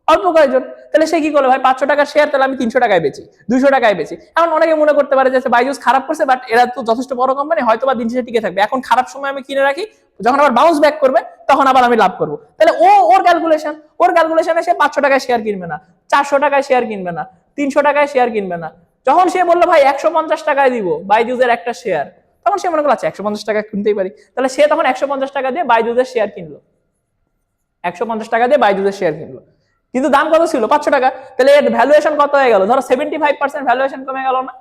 অল্প কয়জন, তাহলে সে কি করবে, ভাই 500 টাকার শেয়ার তাহলে আমি 300 টাকায় বেচি, 200 টাকায় বেচি। এখন অনেকে মনে করতে পারে যে বাইজুস খারাপ করছে, বাট এরা তো যথেষ্ট বড় কোম্পানি, হয়তো বা দিন শেষে টিকে থাকবে, এখন খারাপ সময় আমি কিনে রাখি, যখন আবার বাউন্স ব্যাক করবে তখন আবার আমি লাভ করবো, তাহলে ওর ক্যালকুলেশনে সে 500 টাকায় শেয়ার কিনবে না, 400 টাকায় শেয়ার কিনবে না, 300 টাকায় শেয়ার কিনবে না, যখন সে বললো ভাই 150 টাকায় দিব বাইজুসের একটা শেয়ার, তখন সে মনে করলো আচ্ছা 150 টাকা কিনতেই পারি, তাহলে সে তখন 150 টাকা দিয়ে বাইজুসের শেয়ার কিনলো, 150 টাকা দিয়ে বাইজুসের শেয়ার কিনলো, কিন্তু দাম কত ছিল 500 টাকা, তাহলে এর ভ্যালুয়েশন কত হয়ে গেল, ধরো 75% ভ্যালুয়েশন কমে গেল না,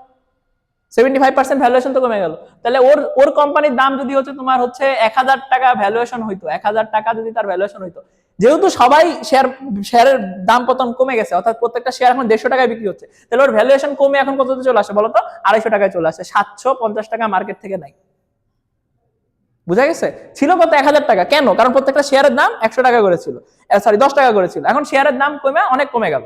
75% ভ্যালুয়েশন তো কমে গেল, তাহলে ওর কোম্পানির দাম যদি হচ্ছে তোমার হচ্ছে 1000 টাকা ভ্যালুয়েশন হইতো, 1000 টাকা যদি তার ভ্যালুয়েশন হইতো, যেহেতু সবাই শেয়ারের দাম পতন কমে গেছে, অর্থাৎ প্রত্যেকটা শেয়ার এখন 150 টাকায় বিক্রি হচ্ছে, তাহলে ওর ভ্যালুয়েশন কমে এখন কততে চলে আসে বলতো, 250 টাকায় চলে আসে, 750 টাকা মার্কেট থেকে নাই, বুঝা গেছে, ছিল কত 1000 টাকা, কেন, কারণ প্রত্যেকটা শেয়ারের দাম 100 টাকা করে ছিল, সরি 10 টাকা করে ছিল, এখন শেয়ারের দাম কমে অনেক কমে গেল,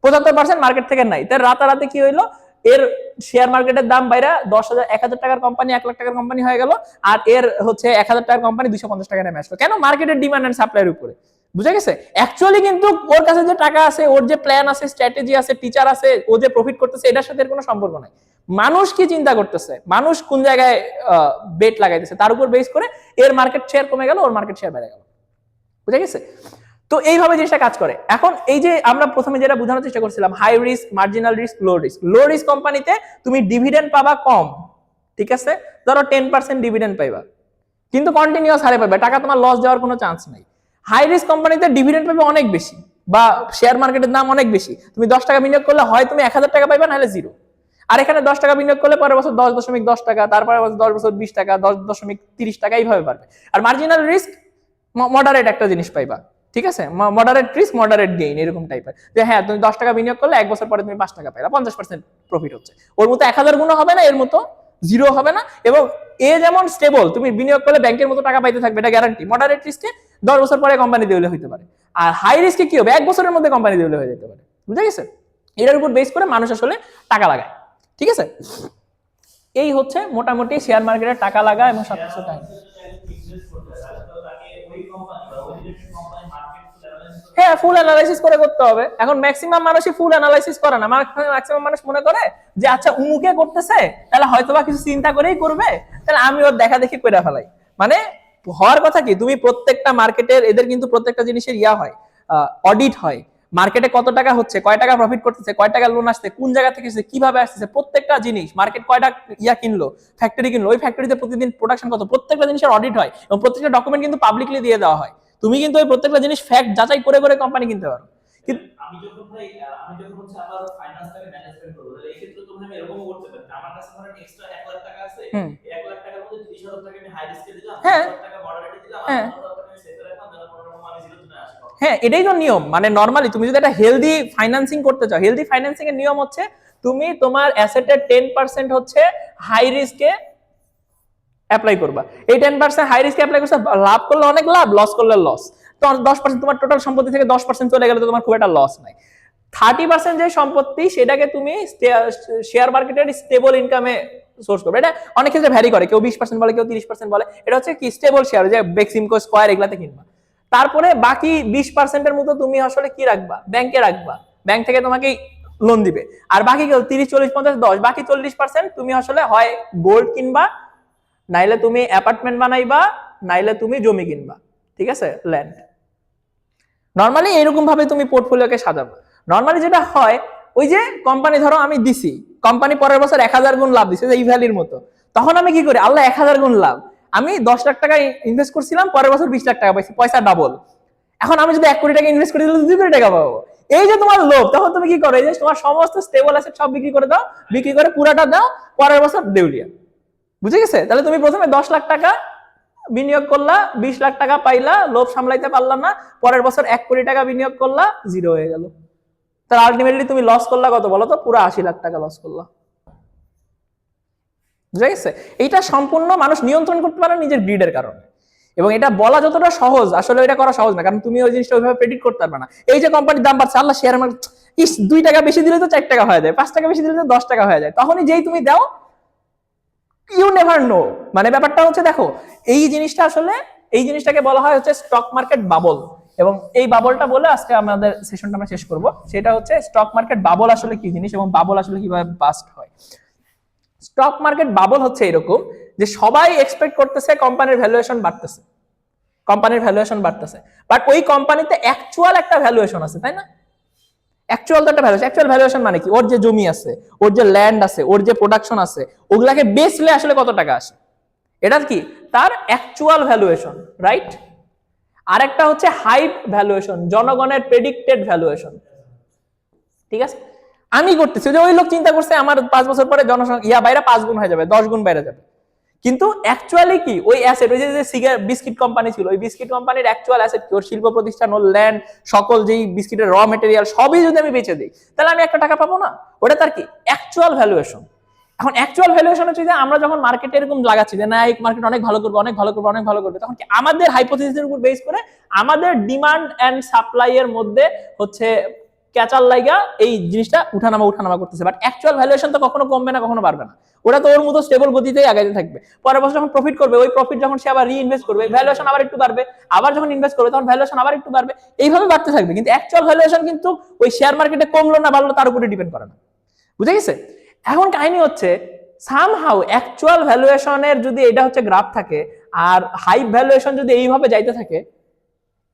75% মার্কেট থেকে নাই, তাই রাতারাতি কি হইলো, এর শেয়ার মার্কেটের দাম বাইরে 10,000 টাকার কোম্পানি 1 লাখ টাকার কোম্পানি হয়ে গেল, আর এর হচ্ছে 1000 টাকার কোম্পানি 250 টাকা নেমে আসলো, কেন, মার্কেটের ডিমান্ড এন্ড সাপ্লাইয়ের উপরে, বুঝা গেছে। অ্যাকচুয়ালি কিন্তু ওর কাছে যে টাকা আছে, ওর যে প্ল্যান আছে, স্ট্র্যাটেজি আছে, টিচার আছে, ও যে প্রফিট করতেছে, এটার সাথে এর কোনো সম্পর্ক নাই, মানুষ কি চিন্তা করতেছে, মানুষ কোন জায়গায় বেট লাগাইতেছে, তার উপর বেস করে এর মার্কেট শেয়ার কমে গেল, ওর মার্কেট শেয়ার বেড়ে গেল, বুঝা গেছে। তো এইভাবে জিনিসটা কাজ করে। এখন এই যে আমরা প্রথমে যেটা বোঝানোর চেষ্টা করছিলাম, high risk, marginal risk, low risk কোম্পানিতে তুমি ডিভিডেন্ড পাবা কম, ঠিক আছে, ধরো 10% ডিভিডেন্ড পাইবা, কিন্তু কন্টিনিউয়াস হারে পাবে, টাকা তোমার লস যাওয়ার কোনো চান্স নাই। হাই রিস্ক কোম্পানিতে ডিভিডেন্ড পাবে অনেক বেশি, বা শেয়ার মার্কেটের দাম অনেক বেশি, তুমি 10 টাকা বিনিয়োগ করলে হয় তুমি 1000 টাকা পাইবা, নাহলে জিরো, আর এখানে 10 টাকা বিনিয়োগ করলে পরের বছর 10.10 টাকা, তারপরে 10 বছর 20 টাকা, 10.30 টাকা, এইভাবে পারবে। আর মার্জিনাল রিস্ক মডারেট একটা জিনিস পাইবা, ঠিক আছে, মডারেট রিস্ক মডারেট গেইন, এরকম টাইপের, যে হ্যাঁ তুমি 10 টাকা বিনিয়োগ করলে 1 বছর পরে তুমি 5 টাকা পাইলা, 50% প্রফিট হচ্ছে, ওর মতো 1000 গুণ হবে না, এর মতো জিরো হবে না, এবং এ যেমন স্টেবল, তুমি বিনিয়োগ করলে ব্যাংকের মতো টাকা পাইতে থাকবে, এটা গ্যারান্টি। মডারেট রিস্কে 10 বছর পরে কোম্পানি দেউলে হইতে পারে, আর হাই রিস্কে কি হবে, 1 বছরের মধ্যে কোম্পানি দেউলে হয়ে যেতে পারে, বুঝা গেছে। এটার উপর বেস করে মানুষ আসলে টাকা লাগায়, ঠিক আছে। এই হচ্ছে মোটামুটি শেয়ার মার্কেটে টাকা লাগা এবং সবকিছু টাইম। হ্যাঁ, ফুল অ্যানালাইসিস করে করতে হবে। এখন ম্যাক্সিমাম মানুষই ফুল অ্যানালাইসিস করে না, ম্যাক্সিমাম মানুষ মনে করে যে আচ্ছা উমুকে করতেছে, তাহলে হয়তোবা কিছু চিন্তা করেই করবে, তাহলে আমি ওর দেখা দেখি করে ফেলাই। মানে হওয়ার কথা কি, তুমি প্রত্যেকটা মার্কেটের, এদের কিন্তু প্রত্যেকটা জিনিসের হয়, অডিট হয়, মার্কেটে কত টাকা হচ্ছে, কয় টাকা প্রফিট করতেছে, কয় টাকা লোন আসছে, কোন জায়গা থেকে এসেছে, কিভাবে আসছে, প্রত্যেকটা জিনিস, মার্কেট কয়টা কিনলো, ফ্যাক্টরি কিনলো, ওই ফ্যাক্টরিতে প্রতিদিন প্রোডাকশন কত, প্রত্যেকটা জিনিসের অডিট হয় এবং প্রত্যেকটা ডকুমেন্ট কিন্তু পাবলিকলি দিয়ে দেওয়া হয়। তুমি কিন্তু ওই প্রত্যেকটা জিনিস ফ্যাক্ট যাচাই করে করে কোম্পানি কিনতে পারো। আমি যখন ভাই আমি যখন হচ্ছে আমার ফাইন্যান্সটাকে ম্যানেজমেন্ট করব, তাহলে এই ক্ষেত্রে তো ভাই আমি এরকমও করতে পারি, আমার কাছে ধরেন এক্সট্রা 1 লাখ টাকা আছে, এই 1 লাখ টাকার মধ্যে 30,000 টাকা আমি হাই রিস্কে দিলাম, 30,000 টাকা মডারেটে দিলাম, আর 15,000 টাকা আমি সেফে রাখলাম, যেন কোনো রকম আমি জিরো না আসে। হ্যাঁ, এটাই তো নিয়ম। মানে নরমালি তুমি যদি একটা হেলদি ফাইন্যান্সিং করতে চাও, হেলদি ফাইন্যান্সিং এর নিয়ম হচ্ছে তুমি তোমার অ্যাসেটের 10% হচ্ছে হাই রিস্কে অ্যাপ্লাই করবা। এই 10% হাই রিস্কে অ্যাপ্লাই করছে, লাভ করলে অনেক লাভ, লস করলে লস। তো 10% তোমার টোটাল সম্পত্তি থেকে 10% চলে গেলে তো তোমার খুব একটা লস নাই। 30% যে সম্পত্তি সেটাকে তুমি শেয়ার মার্কেটের স্টেবল ইনকামে সোর্স করবে। এটা অনেক ক্ষেত্রে ভ্যারি করে, কেউ 20% বলে, কেউ 30% বলে। এটা হচ্ছে কি স্টেবল শেয়ার, যে বেক্সিমকো, স্কয়ার এগুলাতে কিনবা। তারপরে বাকি 20%-এর মতো তুমি আসলে কি রাখবা, ব্যাংকে রাখবা, ব্যাংক থেকে তোমাকে লোন দিবে। আর বাকি 30, 40, 50, 10, বাকি 40% তুমি আসলে হয় গোল্ড কিনবা, নাইলে তুমি অ্যাপার্টমেন্ট বানাইবা, নাইলে তুমি জমি কিনবা, ঠিক আছে, ল্যান্ড। নরমালি এরকম ভাবে তুমি পোর্টফোলিওকে সাজাবো। নরমালি যেটা হয়, ওই যে কোম্পানি ধরো আমি দিছি, কোম্পানি পরের বছর 1000 গুণ লাভ দিছে, এই ভ্যালির মতো, তখন আমি কি করি, আল্লাহ 1000 গুণ লাভ, আমি 10 লাখ টাকা ইনভেস্ট করছিলাম, পরের বছর 20 লাখ টাকা পাইছি, পয়সা ডাবল। এখন আমি যদি 1 কোটি টাকা ইনভেস্ট করি তাহলে 2 কোটি টাকা পাবো। এই যে তোমার লোভ, তখন তুমি কি করো, এই যে তোমার সমস্ত স্টেবল অ্যাসেট সব বিক্রি করে দাও, বিক্রি করে পুরাটা দাও, পরের বছর দেউলিয়া। বুঝে গেছে? তাহলে তুমি প্রথমে 10 লাখ টাকা বিনিয়োগ করলা, 20 লাখ টাকা পাইলা, লোভ সামলাইতে পারলাম না, পরের বছর 1 কোটি টাকা বিনিয়োগ করলা, জিরো হয়ে গেল। তাহলে আলটিমেটলি তুমি লস করলা কত বলো তো, পুরো 80 লাখ টাকা লস করলা। বুঝে গেছে? এইটা সম্পূর্ণ মানুষ নিয়ন্ত্রণ করতে পারে নিজের গ্রিডের কারণে। এবং এটা বলা যতটা সহজ, আসলে এটা করা সহজ না, কারণ তুমি ওই জিনিসটা ওইভাবে প্রেডিক্ট করতে পারবে না। এই যে কোম্পানির দাম বাড়ছে, আল্লাহ শেয়ার মার্কেট 2 টাকা বেশি দিলে তো 4 টাকা হয়ে যায়, 5 টাকা বেশি দিলে তো 10 টাকা হয়ে যায়, তখনই যেই তুমি দাও, ইউ নেভার নো। মানে ব্যাপারটা হচ্ছে, দেখো এই জিনিসটা আসলে, এই জিনিসটাকে বলা হয় হচ্ছে স্টক মার্কেট বাবল। এবং এই বাবলটা বলে আজকে আমাদের সেশনটা আমরা শেষ করব। সেটা হচ্ছে স্টক মার্কেট বাবল আসলে কি জিনিস এবং বাবল আসলে কিভাবে বাস্ট হয়। স্টক মার্কেট বাবল হচ্ছে এরকম যে সবাই এক্সপেক্ট করতেছে কোম্পানির ভ্যালুয়েশন বাড়তেছে, কোম্পানির ভ্যালুয়েশন বাড়তেছে, বাট ওই কোম্পানিতে অ্যাকচুয়াল একটা ভ্যালুয়েশন আছে, তাই না? অ্যাকচুয়াল তো একটা ভ্যালুয়েশন। অ্যাকচুয়াল ভ্যালুয়েশন মানে কি, ওর যে জমি আছে, ওর যে ল্যান্ড আছে, ওর যে প্রোডাকশন আছে, ওগুলাকে বেচলে আসলে কত টাকা আসে, এটা কি তার অ্যাকচুয়াল ভ্যালুয়েশন, রাইট? আরেকটা হচ্ছে হাইপ ভ্যালুয়েশন, জনগণের প্রেডিক্টেড ভ্যালুয়েশন। ঠিক আছে, আমি করতেছি যে ওই লোক চিন্তা করছে আমার 5 বছর পরে জনসংখ্যা বাইরে 5 গুণ হয়ে যাবে, 10 গুণ বাইরে যাবে, কিন্তু অ্যাকচুয়ালি কি ওই অ্যাসেট, ওই যে বিস্কিট কোম্পানি ছিল, ওই বিস্কিট কোম্পানির অ্যাকচুয়াল অ্যাসেট কি, ওর শিল্প প্রতিষ্ঠান, ওর ল্যান্ড, সকল যেই বিস্কিটের র মেটেরিয়াল সবই যদি আমি বেচে দিই, তাহলে আমি 1 টাকা পাবো না? ওটা তার কি অ্যাকচুয়াল ভ্যালুয়েশন। এখন অ্যাকচুয়াল ভ্যালুয়েশন হচ্ছে যে আমরা যখন মার্কেটে এরকম লাগাচ্ছি যে না এই মার্কেট অনেক ভালো করবে, অনেক ভালো করবে, অনেক ভালো করবে, তখন কি আমাদের হাইপোথিসিসের উপর বেস করে আমাদের ডিমান্ড এন্ড সাপ্লাই এর মধ্যে হচ্ছে ক্যাচার লাইগা এই জিনিসটা উঠানামা করতেছে, বাট অ্যাকচুয়াল ভ্যালুয়েশন তো কখনো কমবে না, কখনো বাড়বে না, ওটা তো ওর মতো স্টেবল গতিতেই আগাইতে থাকবে। পরের বছর যখন প্রফিট করবে, ওই প্রফিট যখন সে আবার রিইনভেস্ট করবে, ভ্যালুয়েশন আবার একটু বাড়বে, আবার যখন ইনভেস্ট করবে তখন ভ্যালুয়েশন আবার একটু বাড়বে, এইভাবে বাড়তে থাকবে। কিন্তু অ্যাকচুয়াল ভ্যালুয়েশন কিন্তু ওই শেয়ার মার্কেটে কমলো না বাড়লো তার উপরে ডিপেন্ড করে না। বুঝে গেছে? এখন কাহিনী হচ্ছে সামহাউ অ্যাকচুয়াল ভ্যালুয়েশনের যদি এটা হচ্ছে গ্রাফ থাকে আর হাইপ ভ্যালুয়েশন যদি এইভাবে যাইতে থাকে,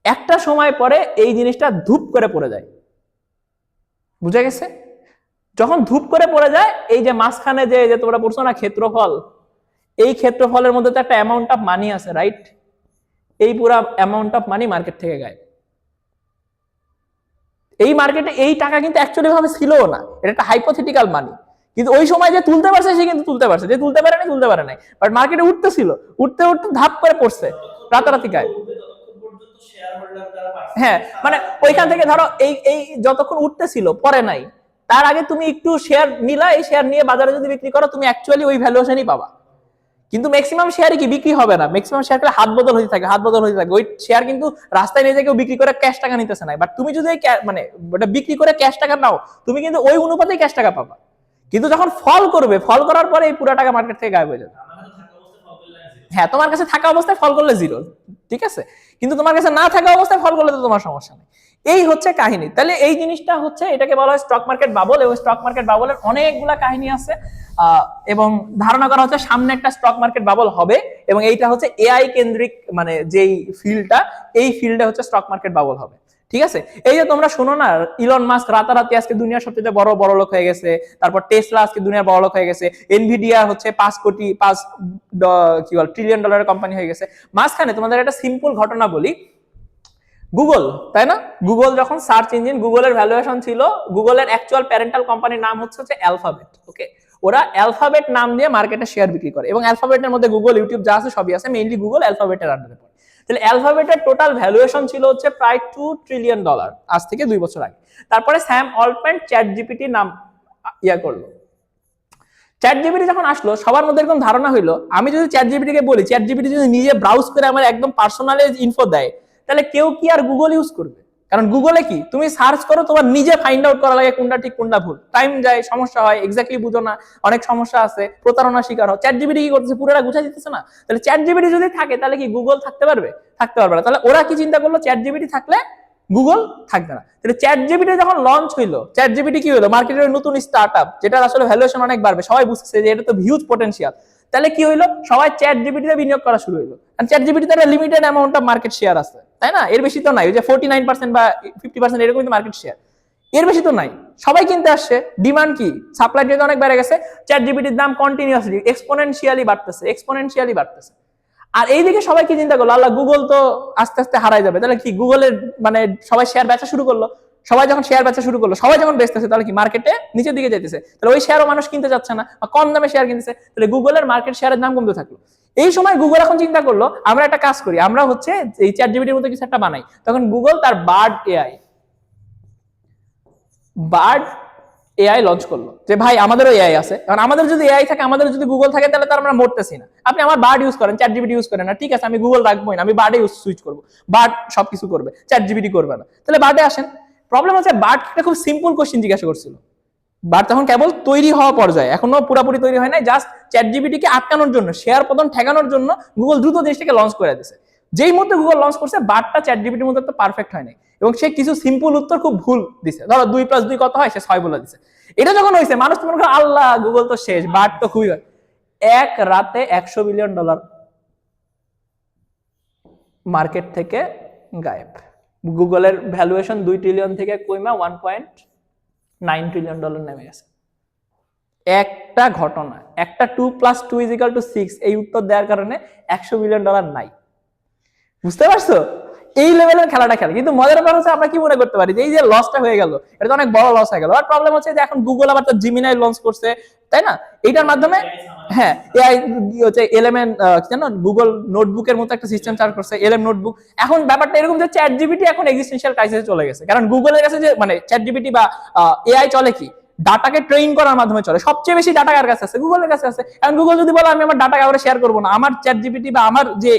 একটা সময় পরে এই জিনিসটা ধূপ করে পড়ে যায়। বুঝে গেছে? যখন ধূপ করে পড়ে যায়, এই যে মাঝখানে যে তোমরা পড়ছো না ক্ষেত্রফল, এই ক্ষেত্রফলের মধ্যে তো একটা অ্যামাউন্ট অফ মানি আছে, রাইট? এই পুরো অ্যামাউন্ট অফ মানি মার্কেট থেকে গায়েব। এই মার্কেটে এই টাকা কিন্তু অ্যাকচুয়ালি ভাবে ছিলও না, এটা একটা হাইপোথেটিক্যাল মানি, কিন্তু ওই সময় যে তুলতে পারছে সে কিন্তু তুলতে পারছে, যে তুলতে পারে নাই, বাট মার্কেটে উঠতেছিল, উঠতে উঠতে ধাপ করে পড়ছে, রাতারাতি গায়েব। হ্যাঁ, মানে ওইখান থেকে ধরো এই যতক্ষণ উঠতেছিল পরে নাই, তার আগে তুমি একটু শেয়ার নিলা, এই শেয়ার নিয়ে বাজারে যদি বিক্রি করো তুমি অ্যাকচুয়ালি ওই ভ্যালুয়েশনই পাবা। কিন্তু ম্যাক্সিমাম শেয়ারই কি বিক্রি হবে না, ম্যাক্সিমাম শেয়ার হাত বদল হতে থাকে, ওই শেয়ার কিন্তু রাস্তায় নিয়ে কেউ বিক্রি করে ক্যাশ টাকা নিতেছে না, বাট তুমি যদি মানে ওটা বিক্রি করে ক্যাশ টাকা নাও, তুমি কিন্তু ওই অনুপাতেই ক্যাশ টাকা পাবা। কিন্তু যখন ফল করবে, ফল করার পরে এই পুরো টাকা মার্কেট থেকে গায়েব হয়ে যাবে। হ্যাঁ, তোমার কাছে থাকা অবস্থায় ফল করলে জিরো, ঠিক আছে, কিন্তু তোমার কাছে না থাকা অবস্থায় ফল করলে তো তোমার সমস্যা নেই। এই হচ্ছে কাহিনী। তাহলে এই জিনিসটা হচ্ছে, এটাকে বলা হয় স্টক মার্কেট বাবল, এবং স্টক মার্কেট বাবলের অনেকগুলা কাহিনী আছে, এবং ধারণা করা হচ্ছে সামনে একটা স্টক মার্কেট বাবল হবে, এবং এইটা হচ্ছে এআই কেন্দ্রিক, মানে যেই ফিল্ডটা, এই ফিল্ডে হচ্ছে স্টক মার্কেট বাবল হবে। ঠিক আছে, এই যে তোমরা শোনো না ইলন মাস্ক রাতারাতি আজকে দুনিয়ার সবচেয়ে বড় লোক হয়ে গেছে, তারপর টেসলা আজকে দুনিয়ার বড় লোক হয়ে গেছে, এনভিডিয়া হচ্ছে 5 ট্রিলিয়ন ডলারের কোম্পানি হয়ে গেছে। মাঝখানে তোমাদের একটা সিম্পল ঘটনা বলি, গুগল, তাই না? গুগল যখন সার্চ ইঞ্জিন, গুগলের ভ্যালুয়েশন ছিল, গুগলের অ্যাকচুয়াল প্যারেন্টাল কোম্পানির নাম হচ্ছে অ্যালফাবেট। ওকে, ওরা অ্যালফাবেট নাম দিয়ে মার্কেটে শেয়ার বিক্রি করে, এবং অ্যালফাবেটের মধ্যে গুগল, ইউটিউব যা আছে সবই আছে, মেইনলি গুগল অ্যালফাবেটের আন্ডারে পড়ে। তাহলে অ্যালফাবেটের টোটাল ভ্যালুয়েশন ছিল হচ্ছে প্রায় $2 ট্রিলিয়ন আজ থেকে 2 বছর আগে। তারপরে স্যাম অল্টম্যান চ্যাট জিপিটি নাম করলো। চ্যাট জিপিটি যখন আসলো সবার মধ্যে এরকম ধারণা হইলো, আমি যদি চ্যাট জিপিটিকে বলি, চ্যাট জিপিটি যদি নিজে ব্রাউজ করে আমার একদম পার্সোনালাইজ ইনফো দেয়, তাহলে কেউ কি আর গুগল ইউজ করবে? কারণ গুগলে কি তুমি সার্চ করো, তোমার নিজে ফাইন্ড আউট করা লাগে কোনটা ঠিক কোনটা ভুল, টাইম যায়, সমস্যা হয়, এক্স্যাক্টলি বুঝো না, অনেক সমস্যা আছে, প্রতারণার শিকার হয়। চ্যাট জিপিটি কি করতেছে? পুরোটা গুছাই দিতেছে না। তাহলে চ্যাট জিপিটি যদি থাকে তাহলে কি গুগল থাকতে পারবে? থাকতে পারবে না। তাহলে ওরা কি চিন্তা করলো, চ্যাট জিপিটি থাকলে গুগল থাকবে না। তাহলে চ্যাট জিপিটি যখন লঞ্চ হইলো, চ্যাট জিপিটি কি হলো? মার্কেটের নতুন স্টার্টআপ, যেটা আসলে ভ্যালুয়েশন অনেক বাড়বে, সবাই বুঝছে যে এটা তো হিউজ পটেনশিয়াল। তাহলে কি হইলো? সবাই চ্যাট জিপিটিতে বিনিয়োগ করা শুরু হইলো। আর চ্যাট জিপিটিতে একটা limited amount of market share আছে, তাই না? এর বেশি তো নাই, ওই যে 49% বা 50% এরকমই তো মার্কেট শেয়ার, এর বেশি তো নাই। সবাই কিনতে আসছে, ডিমান্ড কি, সাপ্লাই যেহেতু অনেক বেড়ে গেছে, চ্যাট জিপিটির দাম কন্টিনিউয়াসলি এক্সপোনেনশিয়ালি বাড়তেছে। আর এইদিকে সবাই কি চিন্তা করলো, আল্লাহ গুগল তো আস্তে আস্তে হারাই যাবে, তাহলে কি গুগলের মানে সবাই শেয়ার বেচা শুরু করলো। সবাই যখন শেয়ার বেচা শুরু করলো, সবাই যখন বেচতেছে, তাহলে কি মার্কেটে নিচের দিকে যাইতেছে, তাহলে ওই শেয়ারও মানুষ কিনতে যাচ্ছে না, বা কম দামে শেয়ার কিনতেছে, তাহলে গুগলের মার্কেট শেয়ারের দাম কমতে থাকলো। এই সময় গুগল এখন চিন্তা করলো, আমরা একটা কাজ করি, আমরা হচ্ছে এই চ্যাট জিপিটির মতো কিছু একটা বানাই। তখন গুগল তার বার্ড এআই লঞ্চ করলো, যে ভাই আমাদেরও এআই আছে, কারণ আমাদের যদি এআই থাকে, আমাদের যদি গুগল থাকে, তাহলে তার আমরা মরতেছি না। আপনি আমার বার্ড ইউজ করেন, চ্যাট জিপিটি ইউজ করেন না, ঠিক আছে, আমি গুগল রাখবোই না, আমি বার্ডে সুইচ করবো, বার্ড সবকিছু করবে, চ্যাট জিপিটি করবে না, তাহলে বার্ডে আসেন। প্রবলেম হচ্ছে বার্ড একটা খুব সিম্পল কোশ্চেন জিজ্ঞাসা করছিল, বার্ড তখন কেবল তৈরি হওয়া পর্যায়ে, এখনো পুরোপুরি তৈরি হয় নাই, জাস্ট চ্যাট জিপিটিকে আটকানোর জন্য, শেয়ার পতন ঠেকানোর জন্য গুগল দ্রুত জিনিসটাকে লঞ্চ করে দিয়েছে। যেই মুহূর্তে গুগল লঞ্চ করছে, বার্ডটা চ্যাট জিপিটির মধ্যে তো পারফেক্ট হয় নাই, এবং সে কিছু সিম্পল উত্তর খুব ভুল দিছে। ধরো 2+2 কত হয়, সে 6 বলে দিছে। এটা যখন হয়েছে, মানুষ তো মনে করে আল্লাহ গুগল তো শেষ, বার্ড তো খুবই হয়। এক রাতে $100 বিলিয়ন মার্কেট থেকে গায়েব। গুগলের ভ্যালুয়েশন 2 ট্রিলিয়ন থেকে কইমা $1.9 ট্রিলিয়ন নেমে গেছে। একটা ঘটনা, একটা 2+2=6 এই উত্তর দেওয়ার কারণে $100 বিলিয়ন নাই। বুঝতে পারছো? এই লেভেলের খেলাটা খেলে। কিন্তু মজার ব্যাপার হচ্ছে, আমরা কি মনে করতে পারি যে এই যে লসটা হয়ে গেল, এটা তো অনেক বড় লস হয়ে গেল। আর প্রবলেম হচ্ছে যে এখন গুগল আবার তো জিমিনাই লঞ্চ করছে, তাই না? এইটার মাধ্যমে হ্যাঁ, এআই হচ্ছে এলএমএন, জানো গুগল নোটবুকের মতো একটা সিস্টেম চালু করছে, এলএম নোটবুক। এখন ব্যাপারটা এরকম যে চ্যাট জিপিটি এখন এক্সিস্টেন্সিয়াল ক্রাইসিসে চলে গেছে, কারণ গুগলের কাছে যে মানে চ্যাট জিপিটি বা এআই চলে কি, ডাটাকে ট্রেন করার মাধ্যমে চলে। সবচেয়ে বেশি ডাটা কার কাছে আছে? গুগলের কাছে আছে। এখন গুগল যদি বলে আমি আমার ডাটা কাউকে শেয়ার করবো না, আমার চ্যাট জিপিটি বা আমার যে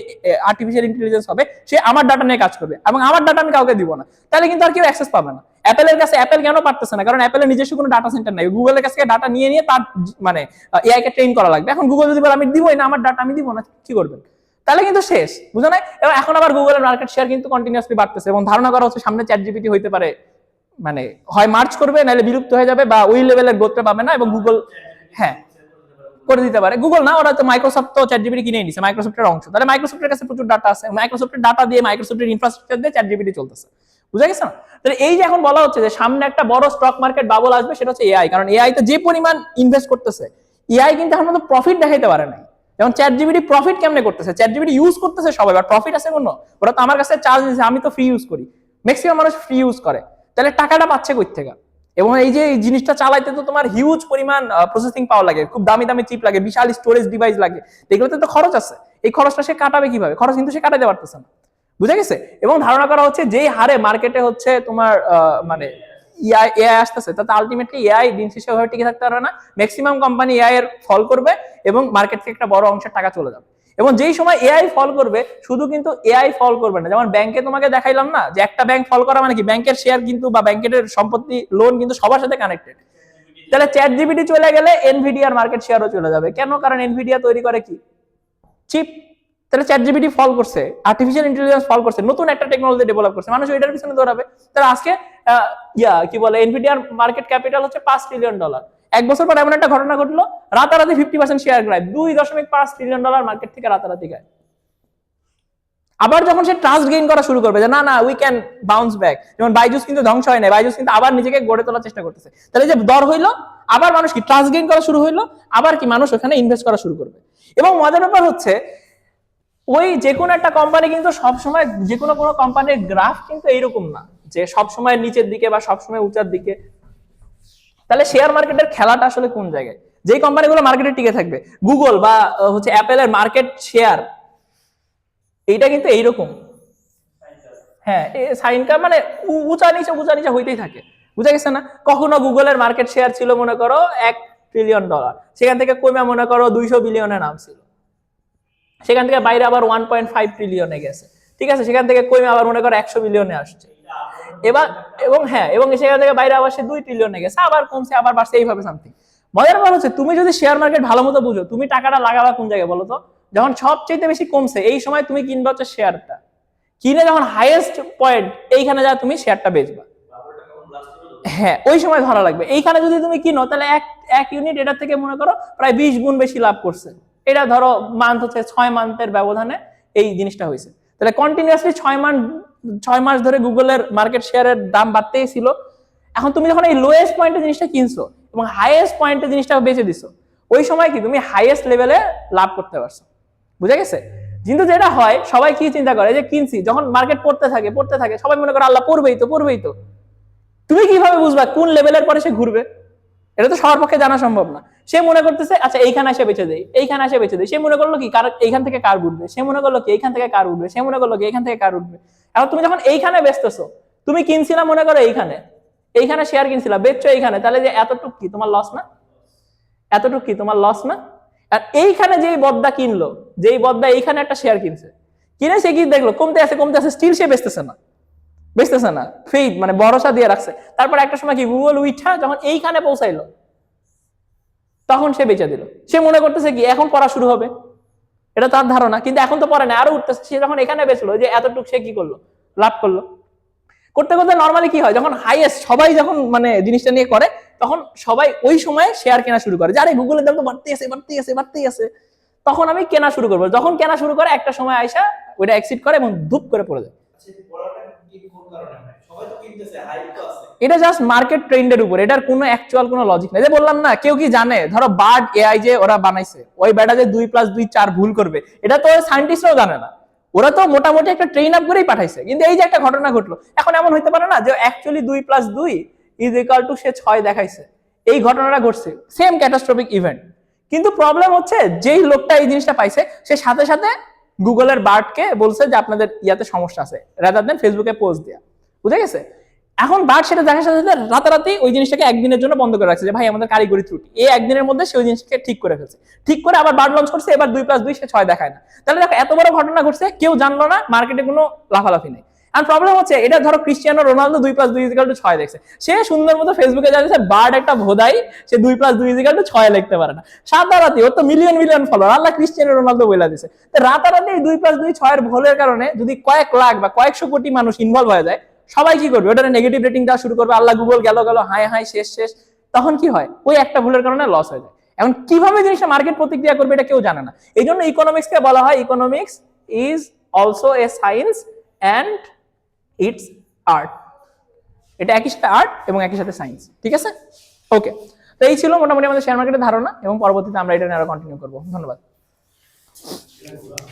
আর্টিফিশিয়াল ইন্টেলিজেন্স হবে, সে আমার ডাটা নিয়ে কাজ করবে, এবং আমার ডাটা আমি কাউকে দিব না, তাহলে কিন্তু আর কেউ অ্যাক্সেস পাবে না। অ্যাপেলের কাছে, অ্যাপেল কেন পারতেছে না? কারণ অ্যাপেলের নিজস্ব কোনো ডাটা সেন্টার নাই। গুগলের কাছে ডাটা নিয়ে তার মানে এআই কে ট্রেন করা লাগবে। এখন গুগল যদি বলে আমি দিবই না, আমার ডাটা আমি দিব না, কি করবেন? তাহলে কিন্তু শেষ, বুঝো না? এবং এখন আবার গুগলের মার্কেট শেয়ার কিন্তু কন্টিনিউয়াসলি বাড়তেছে, এবং ধারণা করা হচ্ছে সামনে চ্যাট জিপিটি হইতে পারে মানে হয় মার্চ করবে, নাহলে বিলুপ্ত হয়ে যাবে, বা ওই লেভেলের গ্রোথটা পাবে না, এবং গুগল হ্যাঁ করে দিতে পারে। গুগল না, ওরা তো মাইক্রোসফট তো চ্যাট জিপিটি কিনে নিছে, মাইক্রোসফটের অংশ। তাহলে মাইক্রোসফটের কাছে প্রচুর ডাটা আছে, মাইক্রোসফটের ডাটা দিয়ে, মাইক্রোসফটের ইনফ্রাস্ট্রাকচার দিয়ে চ্যাট জিপিটি চলতেছে। বুঝা গেছে না? তাহলে এই যে এখন বলা হচ্ছে যে সামনে একটা বড় স্টক মার্কেট বাবল আসবে, সেটা হচ্ছে এআই। কারণ এআই তো যে পরিমাণ ইনভেস্ট করতেছে, এআই কিন্তু এখন পর্যন্ত প্রফিট দেখাইতে পারে নাই। যেমন চ্যাট জিপিটি প্রফিট কেমনে করতেছে, চ্যাট জিপিটি ইউজ করতেছে সবাই, বাট প্রফিট আছে কোনো? ওরা তো আমার কাছে চার্জ নিচ্ছে, আমি তো ফ্রি ইউজ করি, ম্যাক্সিমাম মানুষ ফ্রি ইউজ করে, তাহলে টাকাটা পাচ্ছে কই থেকে? এবং এই যে এই জিনিসটা চালাইতে তো তোমার হিউজ পরিমাণ প্রসেসিং পাওয়ার লাগে, খুব দামি দামি চিপ লাগে, বিশাল স্টোরেজ ডিভাইস লাগে, এগুলোতে তো খরচ আছে। এই খরচটা সে কাটাবে কিভাবে? খরচ কিন্তু সে কাটাতে পারতেছে না। বুঝা গেছে? এবং ধারণা করা হচ্ছে যে হারে মার্কেটে হচ্ছে তোমার মানে এআই আসতেছে, তাতে আলটিমেটলি এআই দিন শেষে হয়ে টিকে থাকতে পারবে না। ম্যাক্সিমাম কোম্পানি এআই এর ফল করবে, এবং মার্কেট থেকে একটা বড় অংশের টাকা চলে যাবে। এবং যেই সময় এআই ফল করবে, শুধু কিন্তু এআই ফল করবে না, যেমন ব্যাংকে তোমাকে দেখাইলাম না যে একটা ব্যাংক ফল করা মানে কি, ব্যাংকের শেয়ার কিন্তু বা ব্যাংকের সম্পত্তি, লোন কিন্তু সবার সাথে কানেক্টেড। তাহলে চ্যাট জিপিটি চলে গেলে এনভিডিয়ার মার্কেট শেয়ারও চলে যাবে। কেন? কারণ এনভিডিয়া তৈরি করে কি, চিপ। তাহলে চ্যাট জিপিটি ফল করছে, আর্টিফিশিয়াল ইন্টেলিজেন্স ফল করছে, নতুন একটা টেকনোলজি ডেভেলপ করছে, মানুষ ওইটার পিছনে দৌড়াবে। তাহলে আজকে কি বলে, এনভিডিয়ার মার্কেট ক্যাপিটাল হচ্ছে $5 ট্রিলিয়ন। এক বছর পর এমন একটা ঘটনা ঘটলো, রাতারাতি 50% শেয়ার গায়েব, $2.5 ট্রিলিয়ন মার্কেট থেকে রাতারাতি গায়েব। আবার যখন সে ট্রাস্ট গেইন করা শুরু করবে যে না না উই ক্যান বাউন্স ব্যাক, যেমন বাইজুস কিন্তু ধ্বংস হয় না, বাইজুস কিন্তু আবার নিজেকে গড়ে তোলার চেষ্টা করতেছে, তাহলে যে দর হইলো আবার মানুষ কি ট্রাস্ট গেইন করা শুরু হইলো, আবার কি মানুষ ওখানে ইনভেস্ট করা শুরু করবে। এবং মজার ব্যাপার হচ্ছে ওই যে কোনো একটা কোম্পানি কিন্তু সবসময় যে কোনো কোম্পানির গ্রাফ কিন্তু এইরকম না যে সবসময় নিচের দিকে বা সবসময় উঁচার দিকে। তাহলে শেয়ার মার্কেটের খেলাটা আসলে কোন জায়গায়? যেই কোম্পানিগুলো মার্কেটে টিকে থাকবে, গুগল বা হচ্ছে অ্যাপেলের মার্কেট শেয়ার এইটা কিন্তু এইরকম, হ্যাঁ সাইন কার মানে উঁচা নিচে হইতেই থাকে, বুঝা গেছে না? কখনো গুগলের মার্কেট শেয়ার ছিল মনে করো $1 ট্রিলিয়ন, সেখান থেকে কমে মনে করো 200 বিলিয়নে নামছিল, সেখান থেকে বাইরে আবার 1.5 ট্রিলিয়নে গেছে, ঠিক আছে, সেখান থেকে কমে আবার মনে করো 100 বিলিয়নে আসছে এবার, এবং হ্যাঁ এবং সেখান থেকে বাইরে আবার সে 2 ট্রিলিয়নে গেছে, আবার কমছে আবার বাড়ছে, এইভাবে সামথিং। মজার ব্যাপার হচ্ছে তুমি যদি শেয়ার মার্কেট ভালো মতো বুঝো, তুমি টাকাটা লাগাবা কোন জায়গায় বলো তো? যখন সবচেয়ে বেশি কমছে এই সময় তুমি কিনবা হচ্ছে শেয়ারটা, কিনে যখন হাইয়েস্ট পয়েন্ট এইখানে যা তুমি শেয়ারটা বেচবা, হ্যাঁ ওই সময় ধরা লাগবে। এইখানে যদি তুমি কিনো তাহলে এক ইউনিট এটা থেকে মনে করো প্রায় 20 গুণ বেশি লাভ করছে, এটা ধরো মান্থ হচ্ছে 6 মান্থের ব্যবধানে এই জিনিসটা হয়েছে, তাহলে কন্টিনিউয়াসলি 6 মাস ধরে গুগলের মার্কেট শেয়ারের দাম বাড়তেই ছিল। এখন তুমি যখন এই লোয়েস্ট পয়েন্টে জিনিসটা কিনছো এবং হাইয়েস্ট পয়েন্টে জিনিসটা বেচে দিছো, ওই সময় কি তুমি হাইয়েস্ট লেভেলে লাভ করতে পারছো, বুঝা গেছে? কিন্তু যেটা হয় সবাই কি চিন্তা করে যে কিনছি, যখন মার্কেট পড়তে থাকে সবাই মনে করে আল্লাহ পড়বেই তো, তুমি কিভাবে বুঝবা কোন লেভেলের পরে সে ঘুরবে? এটা তো সবার পক্ষে জানা সম্ভব না। সে মনে করতেছে আচ্ছা এইখানে এসে বেঁচে দেয়, এইখানে এসে বেঁচে দেয়, সে মনে করলো কি কার এইখান থেকে কার উঠবে, সে মনে করলো কি এইখান থেকে কার উঠবে, সে মনে করলো কি এইখান থেকে কার উঠবে। এখন তুমি যখন এইখানে বেচতেছো, তুমি কিনছিলা মনে করো এইখানে শেয়ার কিনছিলা, বেচছো এইখানে, তাহলে যে এতটুক কি তোমার লস না? এতটুক কি তোমার লস না? আর এইখানে যেই বদ্দা কিনলো, যেই বদ্দা এইখানে একটা শেয়ার কিনছে, কিনে সে কি দেখলো কমতে আছে স্টিল সে বেচতেছে না, ফেইথ মানে ভরসা দিয়ে রাখছে। তারপর একটা সময় কি গুগল উইঠা যখন এইখানে পৌঁছাইলো তখন সে বেচে দিল, সে মনে করতেছে কি এখন পড়া শুরু হবে, এটা তার ধারণা, কিন্তু এখন তো পড়ে না, আরো উঠতেছে। সে যখন এখানে বেচলো যে এতটুকু সে কি করলো, লাভ করলো। করতে করতে নর্মালি কি হয়, যখন হাইয়েস্ট সবাই যখন মানে জিনিসটা নিয়ে করে তখন সবাই ওই সময় শেয়ার কেনা শুরু করে, যে আরে গুগলের দাম তো বাড়তেই আছে, তখন আমি কেনা শুরু করবো। যখন কেনা শুরু করে একটা সময় আইসা ওইটা এক্সিট করে এবং ধূপ করে পড়ে যায়। এটা জাস্ট মার্কেট ট্রেন্ডের উপর, এটার কোনো অ্যাকচুয়াল কোনো লজিক নেই। যে বললাম না, কেউ কি জানে ধরো বার্ড এআই যে ওরা বানাইছে, ওই বেটা যে 2+2=4 ভুল করবে, এটা তো সায়েন্টিস্টরাও জানে না, ওরা তো মোটামুটি একটা ট্রেন আপ করেই পাঠাইছে। কিন্তু এই যে একটা ঘটনা ঘটলো, এখন এমন হইতে পারে না যে অ্যাকচুয়ালি 2+2 সে 6 দেখাইছে, এই ঘটনাটা ঘটছে, সেম ক্যাটাস্ট্রফিক ইভেন্ট। কিন্তু প্রবলেম হচ্ছে যেই লোকটা এই জিনিসটা পাইছে সে সাথে সাথে গুগলের বার্ডকে বলছে যে আপনাদের ইয়াতে সমস্যা আছে, রাদার দেন ফেসবুকে পোস্ট দেয়া, বুঝে গেছে? এখন বার্ড সেটা দেখার সাথে সাথে রাতারাতি ওই জিনিসটাকে একদিনের জন্য বন্ধ করে রাখছে, যে ভাই আমাদের কারিগরি ত্রুটি, এই একদিনের মধ্যে সে ওই জিনিসটাকে ঠিক করে ফেলছে, ঠিক করে আবার বার্ড লঞ্চ করছে, এবার 2+2 সে 6 দেখায় না। তাহলে দেখো এত বড় ঘটনা ঘটছে, কেউ জানলো না, মার্কেটে কোনো লাফালাফি নেই। আর প্রবলেম হচ্ছে এটা ধরো ক্রিস্টিয়ানো রোনালদো 2+2=6 দেখছে, সে সুন্দর মতো ফেসবুকে জানিয়েছে বার্ড একটা ভোদাই, সে 2+2=6 লিখতে পারে না, রাতারাতি, ওর তো মিলিয়ন ফলোয়ার, আল্লাহ ক্রিস্টিয়ানো রোনালদো বলে দিছে। রাতারাতি এই 2+2=6 ভুলের কারণে যদি কয়েক লাখ বা কয়েকশো কোটি মানুষ ইনভলভ হয়ে যায়, সবাই কি করবে, ওটা নেগেটিভ রেটিং দেওয়া শুরু করবে, আল্লাহ গুগল গেল হাই শেষ। তখন কি হয়, ওই একটা ভুলের কারণে লস হয়ে যায়। এখন কিভাবে জিনিসটা মার্কেট প্রতিক্রিয়া করবে এটা কেউ জানে না। এই জন্য ইকোনমিক্সকে বলা হয় economics is also a science and it's art. এটা একই সাথে আর্ট এবং একই সাথে সায়েন্স, ঠিক আছে? ওকে, তো এই ছিল মোটামুটি আমাদের শেয়ার মার্কেটের ধারণা, এবং পরবর্তীতে আমরা এটা নিয়ে আরো কন্টিনিউ করবো। ধন্যবাদ।